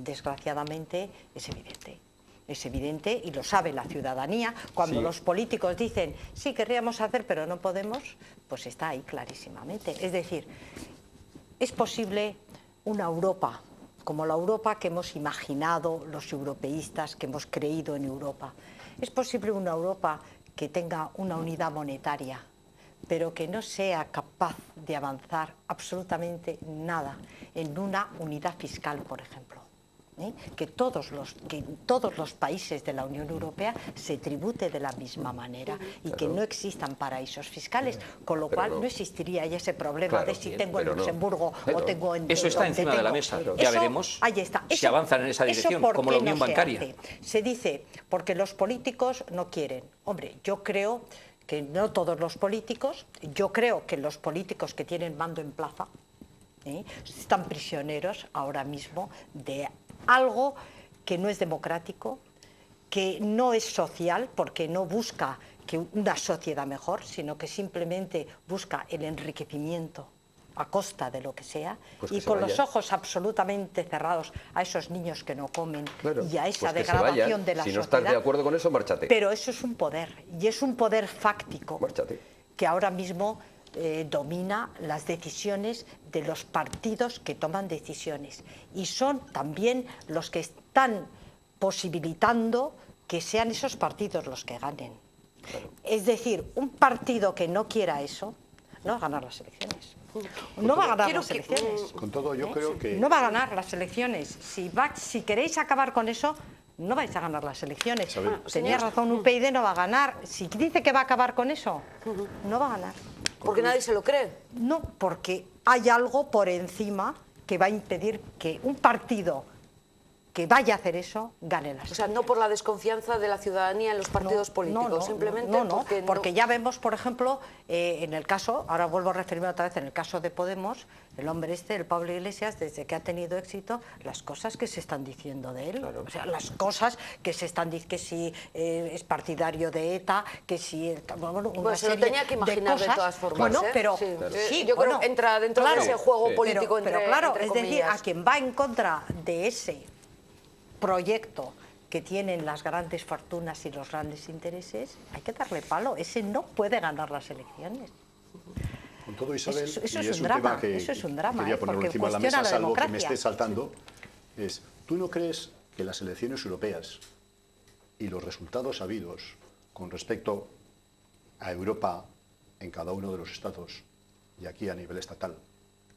desgraciadamente, es evidente. Es evidente y lo sabe la ciudadanía. Cuando Sí. los políticos dicen, sí, querríamos hacer, pero no podemos, pues está ahí clarísimamente. Es decir, es posible una Europa, como la Europa que hemos imaginado los europeístas, que hemos creído en Europa. Es posible una Europa que tenga una unidad monetaria, pero que no sea capaz de avanzar absolutamente nada en una unidad fiscal, por ejemplo. Que todos los países de la Unión Europea se tribute de la misma manera y que no existan paraísos fiscales, con lo Pero cual no. no existiría ya ese problema Claro, de si bien, tengo en pero no. Luxemburgo Pero o tengo en... Eso está donde encima de la tengo. mesa. Eso, Ya veremos ahí está. si avanzan en esa dirección, ¿por como qué la unión no se bancaria. hace? Se dice, porque los políticos no quieren. Hombre, yo creo que no todos los políticos, yo creo que los políticos que tienen mando en plaza están prisioneros ahora mismo de algo que no es democrático, que no es social, porque no busca que una sociedad mejor, sino que simplemente busca el enriquecimiento a costa de lo que sea, Pues que y se con vaya. los ojos absolutamente cerrados a esos niños que no comen Claro, y a esa pues que se degradación vayan. de la Si no sociedad. estás de acuerdo con eso, márchate. Pero eso es un poder, y es un poder fáctico Márchate. que ahora mismo domina las decisiones de los partidos que toman decisiones. Y son también los que están posibilitando que sean esos partidos los que ganen. Es decir, un partido que no quiera eso, no va a ganar las elecciones. No va a ganar Quiero las que- elecciones. Con todo, yo creo que... No va a ganar las elecciones. Si queréis acabar con eso, no vais a ganar las elecciones. Sabe- Tenía razón, UPyD no va a ganar. Si dice que va a acabar con eso, no va a ganar. Porque nadie se lo cree. No, porque hay algo por encima que va a impedir que un partido que vaya a hacer eso gane las O sea, no por la desconfianza de la ciudadanía en los partidos políticos, simplemente porque ya vemos, por ejemplo, en el caso, ahora vuelvo a referirme otra vez, en el caso de Podemos, el hombre el Pablo Iglesias, desde que ha tenido éxito, las cosas que se están diciendo de él, o sea, las cosas que se están diciendo, que si es partidario de ETA, que si... Bueno, una Pues se lo serie tenía que imaginar de cosas. todas formas. Bueno, ¿eh? pero Sí. sí, Yo bueno, creo que entra dentro de ese juego sí. político pero entre, claro, entre es decir, comillas. a quien va en contra de ese proyecto que tienen las grandes fortunas y los grandes intereses, hay que darle palo. Ese no puede ganar las elecciones. Con todo, Isabel, Eso y es un tema drama, que eso es un drama, quería ponerlo porque encima de la cuestiona mesa, la salvo que me democracia. esté saltando, es, ¿tú no crees que las elecciones europeas y los resultados habidos con respecto a Europa en cada uno de los estados, y aquí a nivel estatal,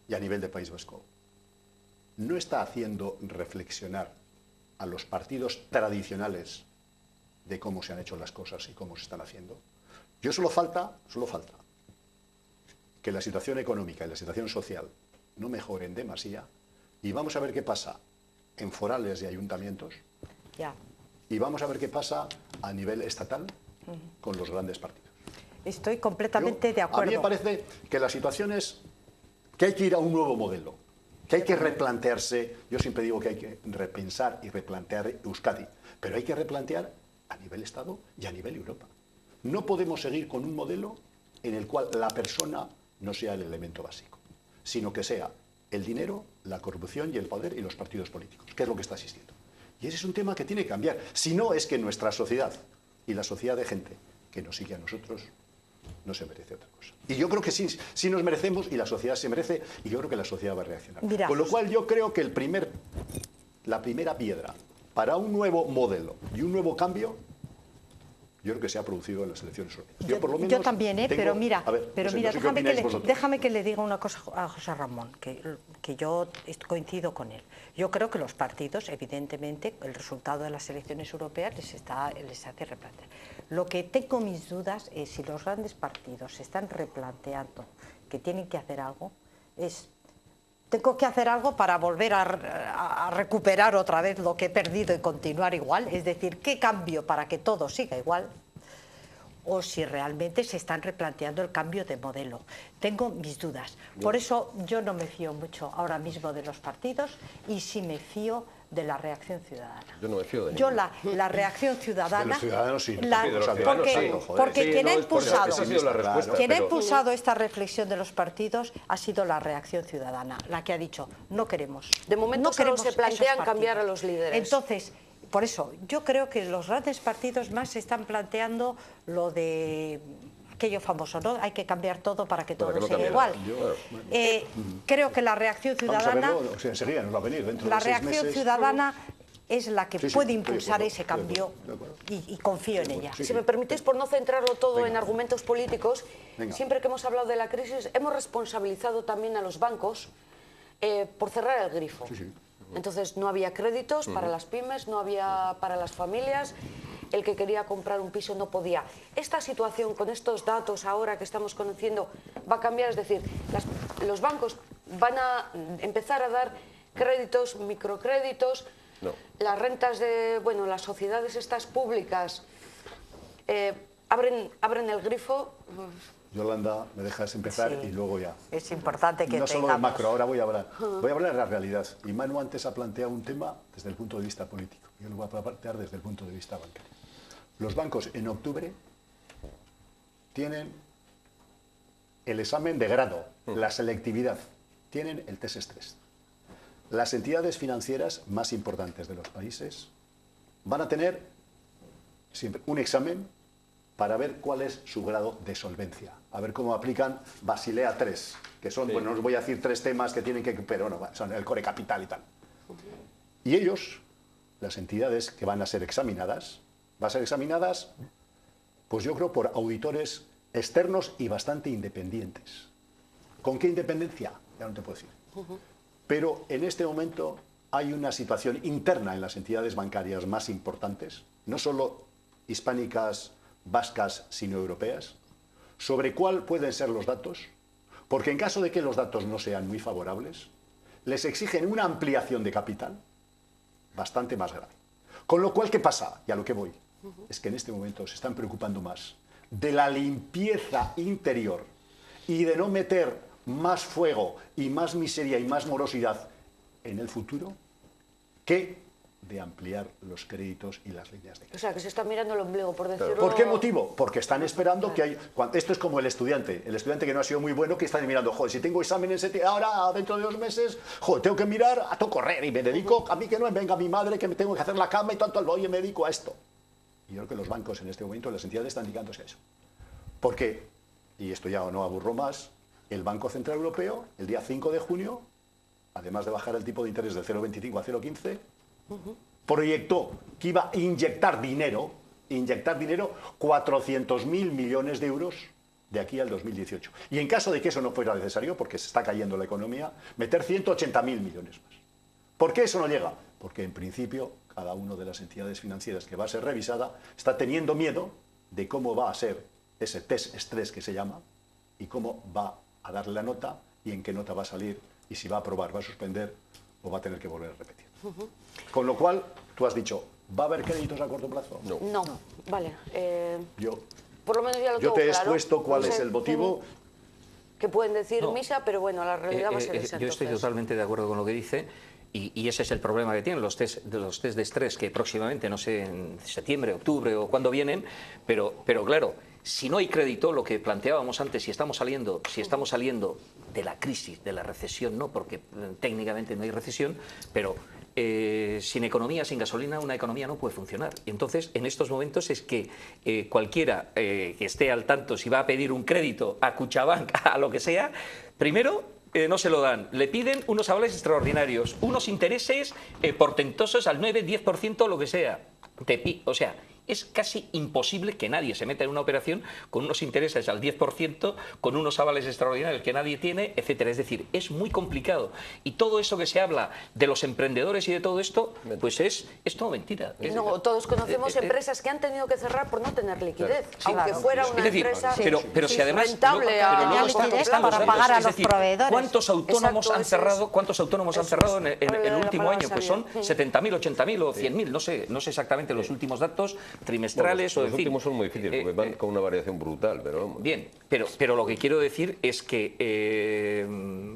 y a nivel de País Vasco, no está haciendo reflexionar a los partidos tradicionales de cómo se han hecho las cosas y cómo se están haciendo? Yo solo falta que la situación económica y la situación social no mejoren demasiado, y vamos a ver qué pasa en forales y ayuntamientos, Ya. y vamos a ver qué pasa a nivel estatal con los grandes partidos. Estoy completamente de A mí acuerdo. me parece que la situación es que hay que ir a un nuevo modelo. que hay que replantearse. Yo siempre digo que hay que repensar y replantear Euskadi, pero hay que replantear a nivel Estado y a nivel Europa. No podemos seguir con un modelo en el cual la persona no sea el elemento básico, sino que sea el dinero, la corrupción y el poder y los partidos políticos, que es lo que está existiendo. Y ese es un tema que tiene que cambiar. Si no, es que nuestra sociedad y la sociedad de gente que nos sigue a nosotros no se merece otra cosa. Y yo creo que sí nos merecemos y la sociedad se merece, y yo creo que la sociedad va a reaccionar. Mira, con lo cual yo creo que la primera piedra para un nuevo modelo y un nuevo cambio, yo creo que se ha producido en las elecciones europeas. Yo, por lo menos, yo también, pero mira, a ver, no sé déjame que le diga una cosa a José Ramón, que yo coincido con él. Yo creo que los partidos, evidentemente, el resultado de las elecciones europeas les hace replantear. Lo que tengo mis dudas es si los grandes partidos se están replanteando que tienen que hacer algo, tengo que hacer algo para volver a recuperar otra vez lo que he perdido y continuar igual, es decir, ¿qué cambio para que todo siga igual? O si realmente se están replanteando el cambio de modelo. Tengo mis dudas. Por eso yo no me fío mucho ahora mismo de los partidos y sí me fío de la reacción ciudadana. Yo no me fío de Yo la reacción ciudadana... De los ciudadanos sí. Porque quien ha impulsado Claro. esta reflexión de los partidos ha sido la reacción ciudadana, la que ha dicho, no queremos. De momento no solo queremos se plantean esos cambiar a partidos. los líderes. Entonces, por eso, yo creo que los grandes partidos más se están planteando lo de aquello famoso, ¿no? Hay que cambiar todo para que todo siga igual. Creo que la reacción ciudadana... Vamos a verlo, enseguida nos va a venir dentro de La 6 reacción meses. ciudadana es la que Sí, puede estoy de impulsar acuerdo, ese estoy de cambio acuerdo. y confío en ella. Sí, Si me permitís, por no centrarlo todo Venga. en argumentos políticos, Venga. siempre que hemos hablado de la crisis, hemos responsabilizado también a los bancos por cerrar el grifo. Sí, sí. Entonces no había créditos para las pymes, no había para las familias, el que quería comprar un piso no podía. Esta situación, con estos datos ahora que estamos conociendo, va a cambiar, es decir, los bancos van a empezar a dar créditos, microcréditos, No. las rentas de, bueno, las sociedades estas públicas abren el grifo. Yolanda, me dejas empezar Sí. y luego ya. Es importante que No solo de tengamos... macro, ahora voy a hablar. Voy a hablar de la realidad. Y Manu antes ha planteado un tema desde el punto de vista político. Yo lo voy a plantear desde el punto de vista bancario. Los bancos en octubre tienen el examen de grado, la selectividad, tienen el test estrés. Las entidades financieras más importantes de los países van a tener siempre un examen para ver cuál es su grado de solvencia, a ver cómo aplican Basilea III, que son, bueno, no os voy a decir 3 temas que tienen que, pero no, son el core capital y tal. Y ellos, las entidades que van a ser examinadas, pues yo creo por auditores externos y bastante independientes. ¿Con qué independencia? Ya no te puedo decir. Pero en este momento hay una situación interna en las entidades bancarias más importantes, no solo hispánicas, vascas, sino europeas, sobre cuál pueden ser los datos, porque en caso de que los datos no sean muy favorables, les exigen una ampliación de capital bastante más grave. Con lo cual, ¿qué pasa? Y a lo que voy, es que en este momento se están preocupando más de la limpieza interior y de no meter más fuego y más miseria y más morosidad en el futuro que de ampliar los créditos y las líneas de crédito. O sea, que se está mirando el ombligo, por decirlo... ¿Por qué motivo? Porque están esperando que hay... Esto es como el estudiante que no ha sido muy bueno, que está mirando, joder, si tengo exámenes ahora, dentro de 2 meses, joder, tengo que mirar, a todo correr y me dedico, a mí que no me venga mi madre, que me tengo que hacer la cama y tanto, oye, me dedico a esto. Y yo creo que los bancos en este momento, las entidades están dedicándose a eso. Porque, y esto ya no aburro más, el Banco Central Europeo, el día 5 de junio, además de bajar el tipo de interés del 0,25 a 0,15, proyectó que iba a inyectar dinero 400.000 millones de euros de aquí al 2018. Y en caso de que eso no fuera necesario, porque se está cayendo la economía, meter 180.000 millones más. ¿Por qué eso no llega? Porque en principio cada una de las entidades financieras que va a ser revisada está teniendo miedo de cómo va a ser ese test estrés que se llama y cómo va a darle la nota y en qué nota va a salir y si va a aprobar, va a suspender o va a tener que volver a repetir. Con lo cual, tú has dicho, ¿va a haber créditos a corto plazo? No. No, vale. Yo Por lo menos ya lo Yo tengo te he claro. expuesto cuál No es sé. el motivo que pueden decir No. misa, pero bueno, la realidad va a ser esa. Yo estoy entonces. totalmente de acuerdo con lo que dice. Y ese es el problema que tienen los test de estrés, que próximamente, no sé, en septiembre, octubre o cuando vienen, pero claro, si no hay crédito, lo que planteábamos antes, si estamos saliendo de la crisis, de la recesión, no, porque técnicamente no hay recesión, pero sin economía, sin gasolina, una economía no puede funcionar. Y entonces, en estos momentos es que cualquiera que esté al tanto, si va a pedir un crédito a Kutxabank, a lo que sea, primero no se lo dan, le piden unos avales extraordinarios, unos intereses portentosos al 9-10%, lo que sea. O sea, es casi imposible que nadie se meta en una operación con unos intereses al 10%, con unos avales extraordinarios que nadie tiene, etcétera. Es decir, es muy complicado. Y todo eso que se habla de los emprendedores y de todo esto, pues es todo mentira. No, todos conocemos empresas que han tenido que cerrar por no tener liquidez, Claro. aunque fuera una Es decir, empresa pero si además rentable. pero luego liquidez están los para datos. pagar a Es los decir, proveedores. ¿cuántos autónomos Exacto, han eso cerrado? es. ¿Cuántos autónomos han Eso cerrado es. en el La último palabra año? Pues son sabía. 70.000, 80.000 o 100.000, no sé exactamente los últimos datos trimestrales o Los en fin. últimos son muy difíciles porque van con una variación brutal, pero vamos. Bien, pero lo que quiero decir es que,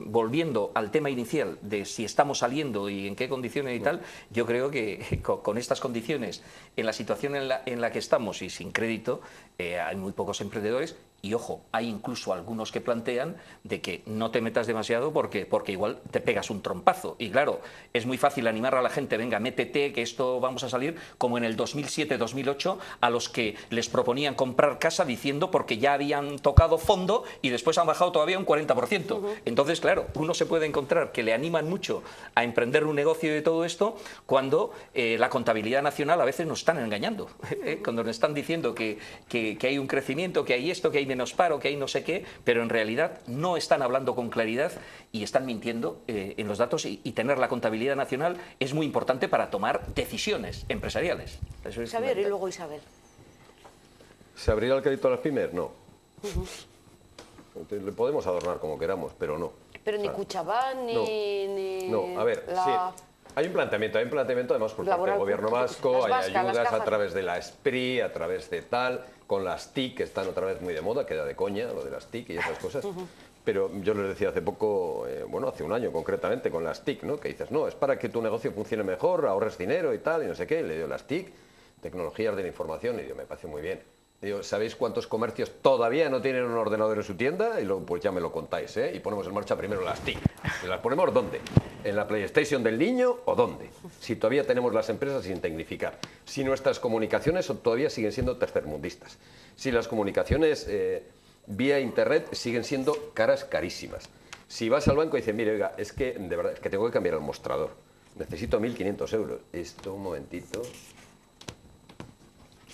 volviendo al tema inicial de si estamos saliendo y en qué condiciones y tal, yo creo que con estas condiciones, en la situación en la que estamos y sin crédito, hay muy pocos emprendedores. Y ojo, hay incluso algunos que plantean de que no te metas demasiado porque igual te pegas un trompazo. Y claro, es muy fácil animar a la gente, venga, métete, que esto vamos a salir, como en el 2007-2008, a los que les proponían comprar casa diciendo porque ya habían tocado fondo y después han bajado todavía un 40%. Entonces, claro, uno se puede encontrar que le animan mucho a emprender un negocio de todo esto cuando la contabilidad nacional a veces nos están engañando. Cuando nos están diciendo que hay un crecimiento, que hay esto, que hay menos paro, que hay no sé qué, pero en realidad no están hablando con claridad y están mintiendo en los datos y tener la contabilidad nacional es muy importante para tomar decisiones empresariales. Eso es Xavier y fundamental. luego Isabel. ¿Se abrirá el crédito a las pymes? No. Le podemos adornar como queramos, pero no. Pero ni O sea, Kutxabank ni No, a ver, la... sí. Hay un planteamiento además por parte Laboral, del gobierno vasco, las hay vascas, las ayudas a cajas. través de la SPRI, a través de tal, con las TIC, que están otra vez muy de moda, queda de coña lo de las TIC y esas cosas. Pero yo les decía hace poco, bueno, hace un año concretamente, con las TIC, ¿no? Que dices, no, es para que tu negocio funcione mejor, ahorres dinero y tal, y no sé qué, y le digo las TIC, tecnologías de la información, y digo, me parece muy bien. Digo, ¿sabéis cuántos comercios todavía no tienen un ordenador en su tienda? Y luego, pues ya me lo contáis, ¿eh? Y ponemos en marcha primero las TIC. ¿Y las ponemos dónde? ¿En la PlayStation del niño o dónde? Si todavía tenemos las empresas sin tecnificar. Si nuestras comunicaciones todavía siguen siendo tercermundistas. Si las comunicaciones vía Internet siguen siendo carísimas. Si vas al banco y dices, mire, oiga, es que de verdad es que tengo que cambiar el mostrador. Necesito 1.500 euros. Esto, un momentito...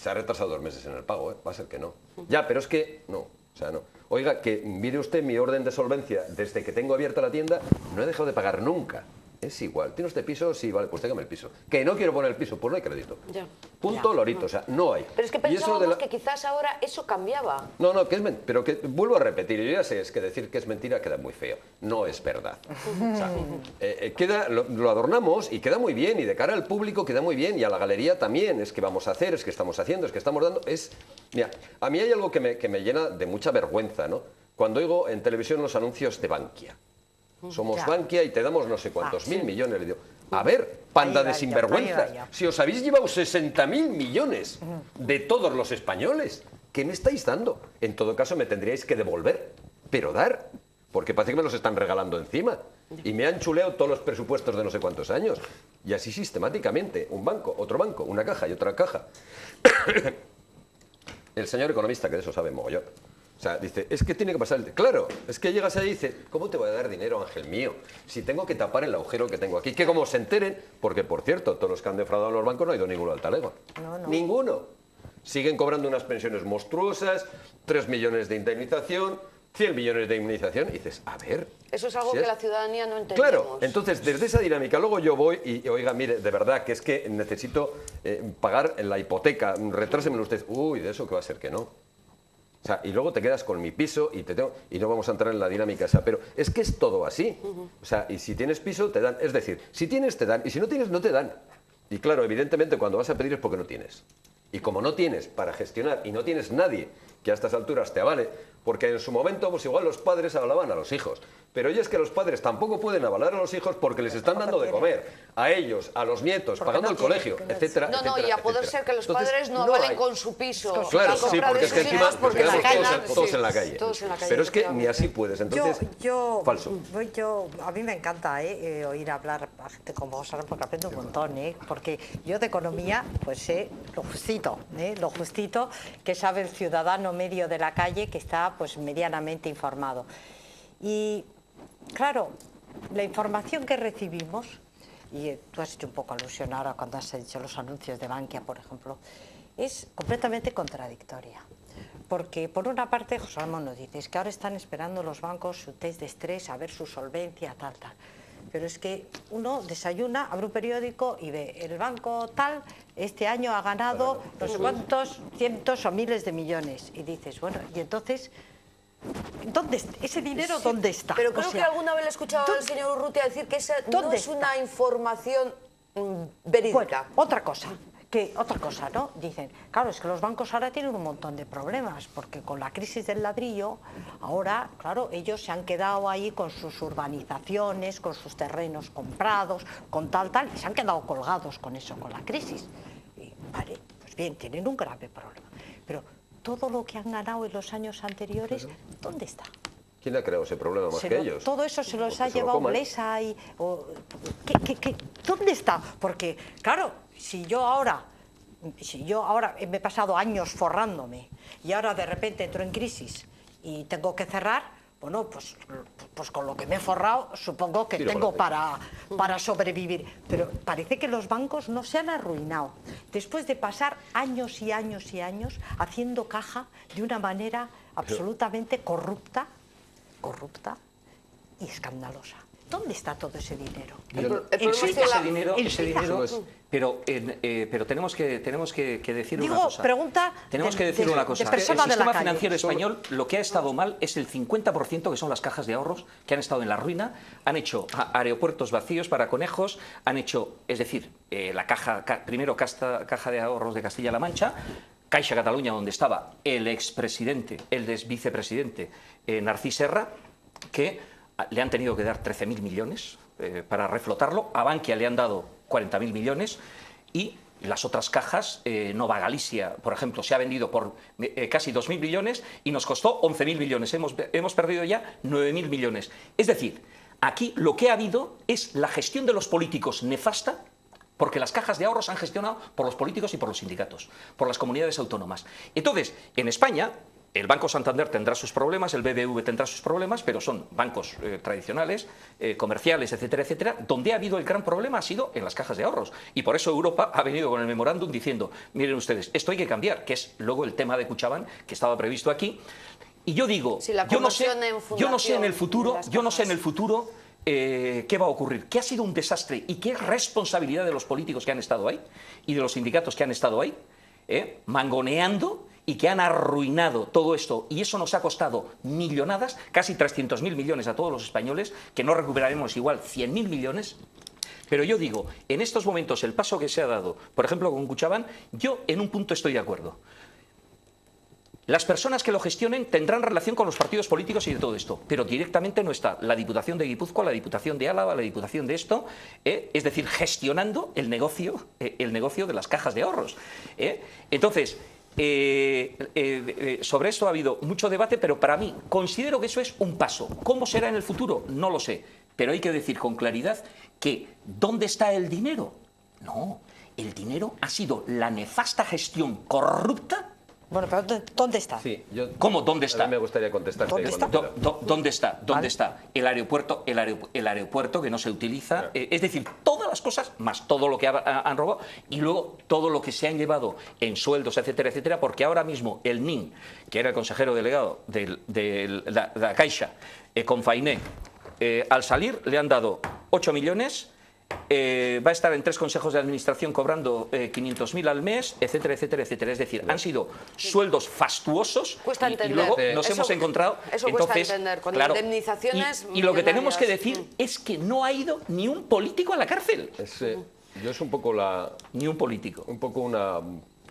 Se ha retrasado 2 meses en el pago, ¿eh? Va a ser que no. Ya, pero es que no, o sea, no. Oiga, que mire usted mi orden de solvencia desde que tengo abierta la tienda, no he dejado de pagar nunca. Es igual. ¿Tiene usted piso? Sí, vale, pues téngame el piso. Que no quiero poner el piso, pues no hay crédito. Ya. Punto, lorito, o sea, no hay. Pero es que Y eso pensábamos de la- que quizás ahora eso cambiaba. No, que es pero que vuelvo a repetir, yo ya sé, es que decir que es mentira queda muy feo, no es verdad. O sea, lo adornamos y queda muy bien, y de cara al público queda muy bien, y a la galería también, es que vamos a hacer, es que estamos haciendo, es que estamos dando, Mira, a mí hay algo que me llena de mucha vergüenza, ¿no? Cuando oigo en televisión los anuncios de Bankia. Somos Ya. Bankia y te damos no sé cuántos sí. mil millones. Le digo, a ver, panda Ahí de va yo, sinvergüenzas, ahí va yo. si os habéis llevado 60.000 millones de todos los españoles, ¿qué me estáis dando? En todo caso me tendríais que devolver, pero dar, porque parece que me los están regalando encima. Y me han chuleado todos los presupuestos de no sé cuántos años. Y así sistemáticamente, un banco, otro banco, una caja y otra caja. El señor economista, que de eso sabe mogollón, o sea, dice, es que tiene que pasar Claro, es que llegas ahí y dices, ¿cómo te voy a dar dinero, ángel mío? Si tengo que tapar el agujero que tengo aquí. Que como se enteren, porque por cierto, todos los que han defraudado a los bancos no ha ido ninguno al talego. No. Ninguno. Siguen cobrando unas pensiones monstruosas, 3 millones de indemnización, 100 millones de indemnización, y dices, a ver... Eso es algo si que la ciudadanía no entendemos. Claro, entonces desde esa dinámica luego yo voy y oiga, mire, de verdad que es que necesito pagar la hipoteca, retrásemelo usted. Uy, de eso que va a ser que no. O sea, y luego te quedas con mi piso y no vamos a entrar en la dinámica esa. Pero es que es todo así. O sea, y si tienes piso, te dan. Es decir, si tienes, te dan. Y si no tienes, no te dan. Y claro, evidentemente, cuando vas a pedir es porque no tienes. Y como no tienes para gestionar y no tienes nadie que a estas alturas te avale, porque en su momento pues igual los padres avalaban a los hijos. Pero oye, es que los padres tampoco pueden avalar a los hijos porque les están dando de comer a ellos, a los nietos, pagando el colegio, etcétera. No, no, y a poder ser que los Entonces, padres no avalen con su piso. Claro, sí, porque es que encima nos porque quedamos todos sí, en la calle. todos en la calle, Pero es que ni efectivamente. así puedes, entonces, falso. A mí me encanta oír hablar a gente como vos, porque aprendo un montón, porque yo de economía pues sé lo justito que sabe el ciudadano medio de la calle que está pues medianamente informado. Y claro, la información que recibimos, y tú has hecho un poco alusión ahora cuando has dicho los anuncios de Bankia, por ejemplo, es completamente contradictoria. Porque por una parte, José Ramón nos dice, es que ahora están esperando los bancos su test de estrés, a ver su solvencia, tal. Pero es que uno desayuna, abre un periódico y ve, el banco tal, este año ha ganado no sé cuántos cientos o miles de millones. Y dices, bueno, y entonces, ¿ese dinero dónde está? Pero creo que alguna vez le he escuchado al señor Urrutia decir que esa no es una información verídica. Bueno, otra cosa, ¿no? Dicen, claro, es que los bancos ahora tienen un montón de problemas, porque con la crisis del ladrillo, ahora, claro, ellos se han quedado ahí con sus urbanizaciones, con sus terrenos comprados, con tal, y se han quedado colgados con eso, con la crisis. Y, vale, pues bien, tienen un grave problema. Pero todo lo que han ganado en los años anteriores, ¿dónde está? ¿Quién ha creado ese problema más que ellos? Todo eso se los Porque ha llevado Blesa y... ¿Dónde está? Porque, claro, si yo ahora me he pasado años forrándome y ahora de repente entro en crisis y tengo que cerrar, bueno, pues con lo que me he forrado supongo que tengo para sobrevivir. Pero parece que los bancos no se han arruinado. Después de pasar años y años y años haciendo caja de una manera absolutamente corrupta y escandalosa. ¿Dónde está todo ese dinero? Pero tenemos que decir una cosa. Pregunta tenemos que decir una cosa. El sistema financiero español, lo que ha estado mal es el 50% que son las cajas de ahorros, que han estado en la ruina, han hecho aeropuertos vacíos para conejos, han hecho, es decir, la caja de ahorros de Castilla-La Mancha, Caixa Cataluña, donde estaba el expresidente, el vicepresidente Narcís Serra, que le han tenido que dar 13.000 millones para reflotarlo, a Bankia le han dado 40.000 millones y las otras cajas, Nova Galicia, por ejemplo, se ha vendido por casi 2.000 millones y nos costó 11.000 millones. Hemos perdido ya 9.000 millones. Es decir, aquí lo que ha habido es la gestión de los políticos nefasta, porque las cajas de ahorros han gestionado por los políticos y por los sindicatos, por las comunidades autónomas. Entonces, en España, el Banco Santander tendrá sus problemas, el BBV tendrá sus problemas, pero son bancos tradicionales, comerciales, etcétera, etcétera. Donde ha habido el gran problema ha sido en las cajas de ahorros. Y por eso Europa ha venido con el memorándum diciendo, miren ustedes, esto hay que cambiar, que es luego el tema de Kutxabank, que estaba previsto aquí. Y yo digo, yo no sé en el futuro, ¿qué va a ocurrir? ¿Qué ha sido un desastre y qué responsabilidad de los políticos que han estado ahí y de los sindicatos que han estado ahí, mangoneando y que han arruinado todo esto? Y eso nos ha costado millonadas, casi 300.000 millones a todos los españoles, que no recuperaremos igual 100.000 millones. Pero yo digo, en estos momentos el paso que se ha dado, por ejemplo con Kutxabank, yo en un punto estoy de acuerdo. Las personas que lo gestionen tendrán relación con los partidos políticos y de todo esto, pero directamente no está la Diputación de Guipúzcoa, la Diputación de Álava, la Diputación de esto, es decir, gestionando el negocio de las cajas de ahorros. Entonces, sobre esto ha habido mucho debate, pero para mí considero que eso es un paso. ¿Cómo será en el futuro? No lo sé, pero hay que decir con claridad que ¿dónde está el dinero? No, el dinero ha sido la nefasta gestión corrupta. Bueno, pero ¿dónde está? Sí, ¿Cómo? ¿Dónde está? A mí me gustaría contestarte. ¿Dónde está? ¿Dónde está? ¿Dónde está? El aeropuerto que no se utiliza. Es decir, todas las cosas, más todo lo que han robado, y luego todo lo que se han llevado en sueldos, etcétera, etcétera, porque ahora mismo el NIN, que era el consejero delegado de la Caixa, con Fainé, al salir le han dado 8 millones. Va a estar en 3 consejos de administración cobrando 500.000 al mes, etcétera, etcétera, etcétera. Es decir, han sido sueldos fastuosos y luego nos hemos encontrado. Eso cuesta entender, con indemnizaciones. Y lo que tenemos que decir es que no ha ido ni un político a la cárcel. Yo es un poco ni un político. Un poco una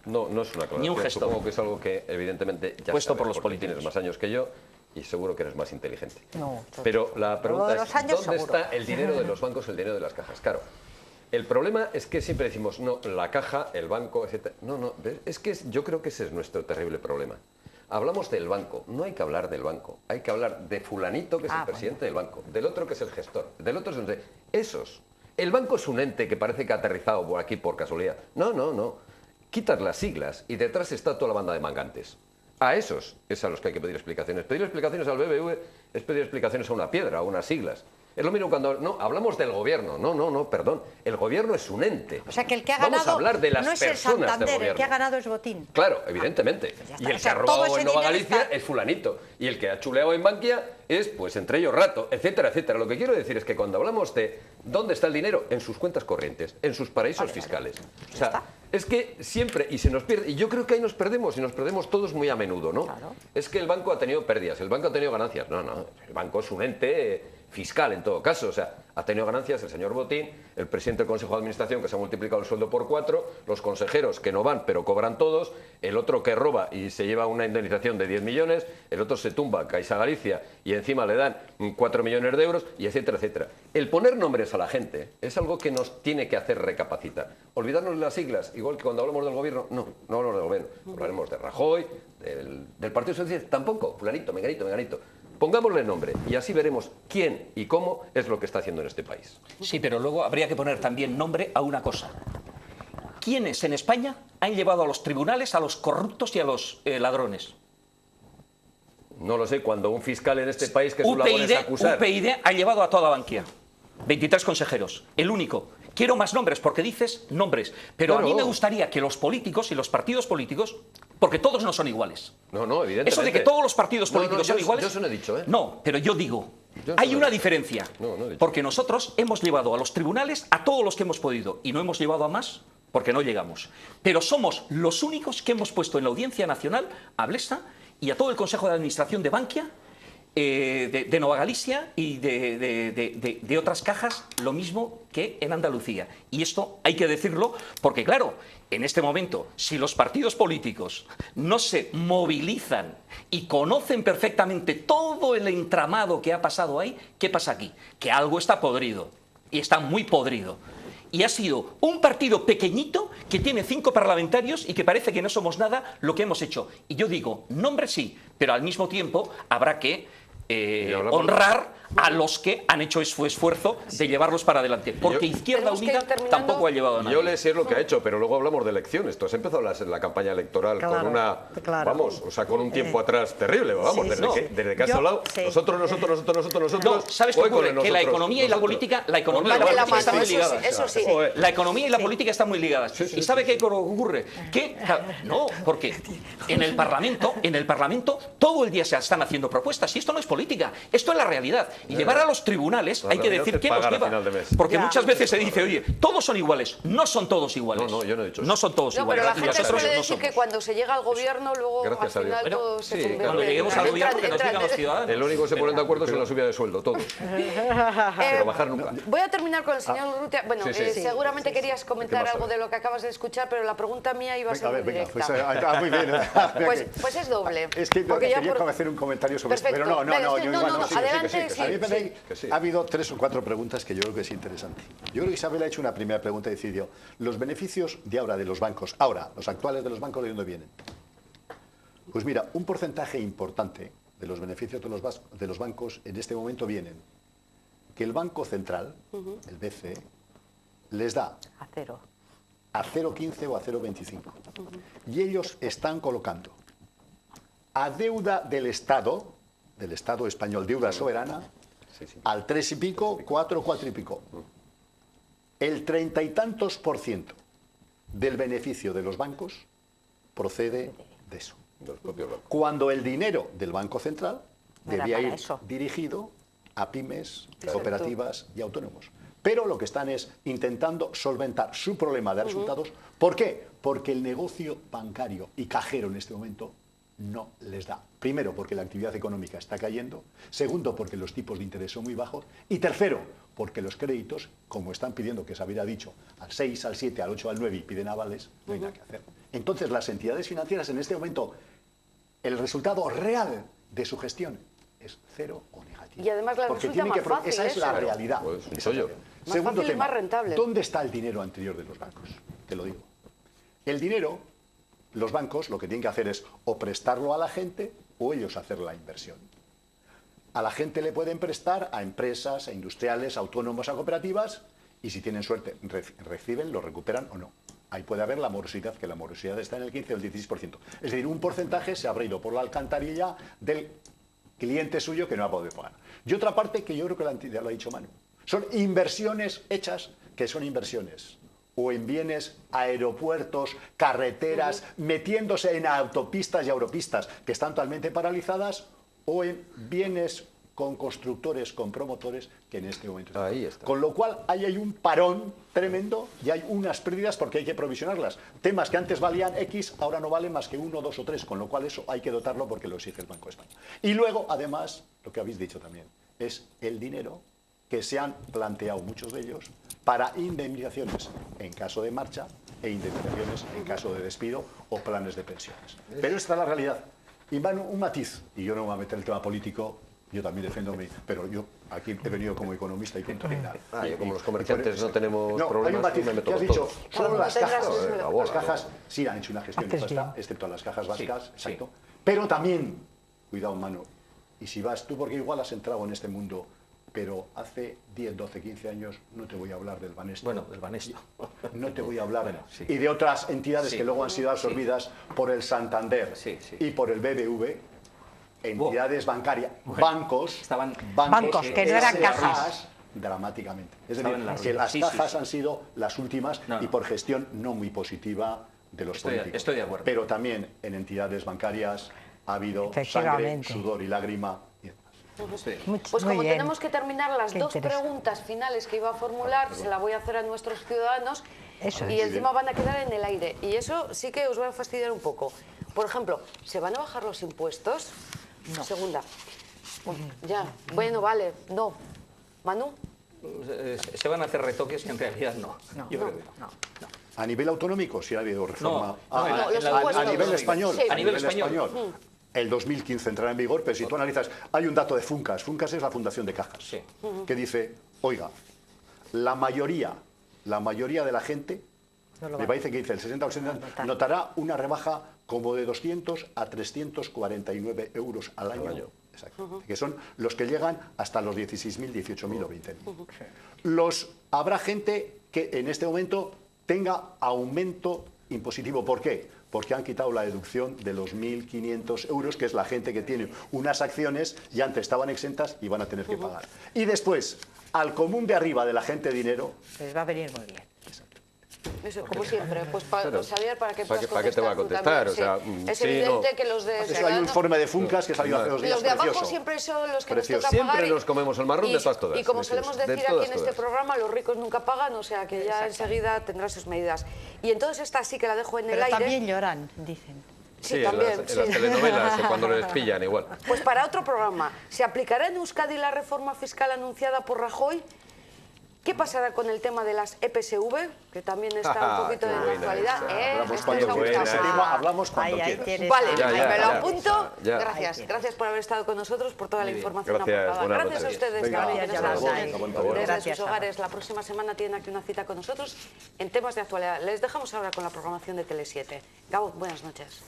No, no es una aclaración. Ni un gesto. Supongo que es algo que evidentemente ya Puesto sabes, por los porque políticos. tienes más años que yo y seguro que eres más inteligente. No, Pero la pregunta de es, los años ¿dónde seguro. está el dinero de los bancos, el dinero de las cajas? Claro, el problema es que siempre decimos, no, la caja, el banco, etc. No, no, es que yo creo que ese es nuestro terrible problema. Hablamos del banco, no hay que hablar del banco, hay que hablar de fulanito, que es el presidente del banco, del otro que es el gestor, del otro es el... Esos. El banco es un ente que parece que ha aterrizado por aquí por casualidad. No, no, no. Quitas las siglas y detrás está toda la banda de mangantes. A esos es a los que hay que pedir explicaciones. Pedir explicaciones al BBV es pedir explicaciones a una piedra, a unas siglas. Es lo mismo cuando no hablamos del gobierno. No, no, no, perdón. El gobierno es un ente. O sea que el que ha Vamos ganado a hablar de las no es el personas del Santander, el gobierno. que ha ganado es Botín. Claro, evidentemente. ya está. Y el O que sea, ha todo robado ese en Nueva dinero Galicia está- es fulanito. Y el que ha chuleado en Bankia es, pues, entre ellos Rato, etcétera, etcétera. Lo que quiero decir es que cuando hablamos de dónde está el dinero, en sus cuentas corrientes, en sus paraísos fiscales. O sea, es que siempre, y se nos pierde, y yo creo que ahí nos perdemos, y nos perdemos todos muy a menudo, ¿no? Claro. Es que el banco ha tenido pérdidas, el banco ha tenido ganancias. No, no, el banco es un ente fiscal en todo caso, o sea, ha tenido ganancias el señor Botín, el presidente del Consejo de Administración que se ha multiplicado el sueldo por 4, los consejeros que no van pero cobran todos, el otro que roba y se lleva una indemnización de 10 millones, el otro se tumba a Caixa Galicia y encima le dan 4 millones de euros y etcétera, etcétera. El poner nombres a la gente es algo que nos tiene que hacer recapacitar. Olvidarnos de las siglas, igual que cuando hablamos del gobierno, no hablamos del gobierno, hablaremos de Rajoy, del Partido Socialista, tampoco, fulanito, menganito, menganito. Pongámosle nombre y así veremos quién y cómo es lo que está haciendo en este país. Sí, pero luego habría que poner también nombre a una cosa. ¿Quiénes en España han llevado a los tribunales a los corruptos y a los ladrones? No lo sé, cuando un fiscal en este país que su labor es acusar... UPyD ha llevado a toda Bankia. 23 consejeros, el único. Quiero más nombres, porque dices nombres. Pero Claro. a mí me gustaría que los políticos y los partidos políticos, porque todos no son iguales. No, no, evidentemente. Eso de que todos los partidos No, no, políticos yo- son iguales... yo eso no he dicho, ¿eh? No, pero yo digo, Yo eso hay no he una dicho. diferencia. No, no he dicho. Porque nosotros hemos llevado a los tribunales a todos los que hemos podido y no hemos llevado a más porque no llegamos. Pero somos los únicos que hemos puesto en la Audiencia Nacional a Blesa y a todo el Consejo de Administración de Bankia, de Nova Galicia y de otras cajas, lo mismo que en Andalucía. Y esto hay que decirlo porque, claro, en este momento, si los partidos políticos no se movilizan y conocen perfectamente todo el entramado que ha pasado ahí, ¿qué pasa aquí? Que algo está podrido, y está muy podrido. Y ha sido un partido pequeñito que tiene 5 parlamentarios y que parece que no somos nada lo que hemos hecho. Y yo digo, nombre sí, pero al mismo tiempo habrá que hablamos- honrar a los que han hecho su esfuerzo de llevarlos para adelante. Porque Izquierda Tenemos que Unida ir terminando. tampoco ha llevado a nadie. Yo le sé lo que ha hecho, pero luego hablamos de elecciones. Tú has empezado la campaña electoral con Claro, una... claro. Vamos, o sea, con un tiempo atrás terrible. Vamos, Sí, desde, no. desde que has Yo- hablado, sí. nosotros, No, ¿sabes qué hoy con ocurre? el Que la nosotros, economía y la nosotros. política, la economía y Van la de la política están mano, muy eso sí, ligadas. eso sí. Joder. La economía y la política están muy ligadas. ¿Y sabe qué ocurre? Que no, porque en el Parlamento todo el día se están haciendo propuestas y esto no es política, esto es la realidad. Y llevar a los tribunales La hay que realidad decir es quién los pagar a lleva. final de mes. Porque Ya. muchas veces se dice, oye, todos son iguales. No son todos iguales. No, no, yo no he dicho eso. No son todos No, iguales. pero la Y gente nosotros suele no decir que somos. cuando se llega al gobierno, luego Gracias al a Dios. final Bueno, todo se sí, convierte. Cuando lleguemos al gobierno, que nos Entran- digan los ciudadanos. El único que se ponen de acuerdo es en la subida de sueldo, todos. Pero bajar nunca. Voy a terminar con el señor Urrutia. Bueno, Sí, sí. seguramente querías comentar más algo sabes? de lo que acabas de escuchar, pero la pregunta mía iba a ser muy Venga, directa. pues muy bien. Pues es doble. Es que Porque ya quería por- hacer un comentario sobre Perfecto. esto, pero no, Venga, yo no, igual no, sí, adelante, que sí, A mí me parece sí, que sí. ha habido 3 o 4 preguntas que yo creo que es interesante. Yo creo que Isabel ha hecho una primera pregunta y decidió, los beneficios de ahora de los bancos, ahora, los actuales de los bancos, ¿de dónde vienen? Pues mira, un porcentaje importante de los beneficios de los bancos en este momento vienen que el Banco Central, el BCE, les da A cero. a 0,15 o a 0,25. Y ellos están colocando a deuda del Estado español, deuda soberana, Sí, sí. al 3 y pico, 4 y pico. El 30 y tantos % del beneficio de los bancos procede de eso. Los propios bancos. Cuando el dinero del Banco Central No era debía para ir eso. dirigido a pymes, Exacto. cooperativas y autónomos. Pero lo que están es intentando solventar su problema de resultados. ¿Por qué? Porque el negocio bancario y cajero en este momento no les da. Primero, porque la actividad económica está cayendo. Segundo, porque los tipos de interés son muy bajos. Y tercero, porque los créditos, como están pidiendo, que se había dicho, al 6, al 7, al 8, al 9 y piden avales, no hay nada que hacer. Entonces, las entidades financieras en este momento, el resultado real de su gestión es cero o negativo. Y además la resulta más fácil. Esa es la eso. realidad. Pues, un chollo. Más Segundo fácil y tema, más rentable. ¿dónde está el dinero anterior de los bancos? Te lo digo. El dinero, los bancos lo que tienen que hacer es o prestarlo a la gente o ellos hacer la inversión. A la gente le pueden prestar, a empresas, a industriales, a autónomos, a cooperativas, y si tienen suerte, reciben, lo recuperan o no. Ahí puede haber la morosidad, que la morosidad está en el 15 o el 16%. Es decir, un porcentaje se habrá ido por la alcantarilla del cliente suyo que no ha podido pagar. Y otra parte que yo creo que ya lo ha dicho Manu, son inversiones hechas, que son inversiones o en bienes, aeropuertos, carreteras, metiéndose en autopistas y autopistas que están totalmente paralizadas, o en bienes con constructores, con promotores, que en este momento están. Ahí está. Con lo cual, ahí hay un parón tremendo y hay unas pérdidas porque hay que provisionarlas. Temas que antes valían X, ahora no valen más que 1, 2 o 3, con lo cual eso hay que dotarlo porque lo exige el Banco de España. Y luego, además, lo que habéis dicho también, es el dinero que se han planteado muchos de ellos para indemnizaciones en caso de marcha e indemnizaciones en caso de despido o planes de pensiones. Pero esta es la realidad. Y Manu, un matiz, y yo no me voy a meter el tema político, yo también defiendo, pero yo aquí he venido como economista y punto final. Yo como los comerciantes no tenemos problemas, hay un matiz me meto que has con dicho, todos. solo las Cuando cajas, tengas eso, las cajas sí han hecho una gestión Haces nefasta, bien. excepto las cajas vascas, Sí, exacto. Pero también, cuidado Manu, y si vas tú, porque igual has entrado en este mundo, pero hace 10, 12, 15 años no te voy a hablar del Banesto. Bueno, del Banesto. No te voy a hablar. Bueno, sí. Y de otras entidades Sí, que luego han sido absorbidas por el Santander Sí, sí. y por el BBV, entidades bancarias, Bueno, bancos, estaban- Bancos, que no eran SRAs, cajas. dramáticamente. Es Estaban decir, en la que ruina. las Sí, cajas sí. han sido las últimas No, y no. por gestión no muy positiva de los políticos. Estoy de acuerdo. Pero también en entidades bancarias ha habido sangre, Efectivamente. sudor y lágrima. Y demás. Pues Muy como bien. tenemos que terminar las Qué dos interesante. preguntas finales que iba a formular, se la voy a hacer a nuestros ciudadanos Eso y es. encima van a quedar en el aire. Y eso sí que os va a fastidiar un poco. Por ejemplo, ¿se van a bajar los impuestos? No. Segunda. Ya, bueno, vale, no. Manu, Se van a hacer retoques y en realidad no. No, Yo no, creo que no. no. A nivel autonómico sí ha habido reforma. No, a, no, los a impuestos. nivel español. Sí. A nivel español. Mm. El 2015 entrará en vigor, pero si tú analizas, hay un dato de Funcas. Funcas es la Fundación de Cajas, Sí. que dice, oiga, la mayoría de la gente, No lo me va- parece que dice el 60 o 70, notará una rebaja como de 200 a 349 euros al año. Exacto. Que son los que llegan hasta los 16.000, 18.000 o 20.000. Habrá gente que en este momento tenga aumento impositivo. ¿Por qué? Porque han quitado la deducción de los 1.500 euros, que es la gente que tiene unas acciones y antes estaban exentas y van a tener que pagar. Y después, al común de arriba de la gente de dinero, Les va a venir muy bien. eso, como siempre, pues Claro. Xavier, para que ¿Para puedas qué- para qué te va a tú contestar? también, O sea, sí. Es sí, evidente no. que los de eso hay un Ciudadanos- informe de Funcas que salió hace 2 días. Los de abajo precioso. siempre son los que Precioso. nos toca pagar. Siempre nos comemos el marrón de todas. Y como Precioso. solemos De decir todas, aquí en este todas. programa, los ricos nunca pagan, o sea que ya enseguida tendrá sus medidas. Y entonces esta sí que la dejo en el Pero aire. también lloran, dicen. Sí, en también. las telenovelas, cuando les pillan igual. Pues para otro programa, ¿se aplicará en Euskadi la reforma fiscal anunciada por Rajoy? ¿Qué pasará con el tema de las EPSV? Que también está un poquito Qué en la buena actualidad. esa. Hablamos Esto cuando es buena quieras. esa. Ese tema hablamos cuando Ahí quieras. tienes Vale, a- Ya, ahí ya, me lo ya. apunto. Ya. Gracias, gracias por haber estado con nosotros, por toda la Muy bien. información Gracias, aportada. buenas Gracias a noches. ustedes que Venga, han gracias, interesado Yolanda. desde Gracias, sus hogares. La próxima semana tienen aquí una cita con nosotros en temas de actualidad. Les dejamos ahora con la programación de Tele7. Gabo, buenas noches.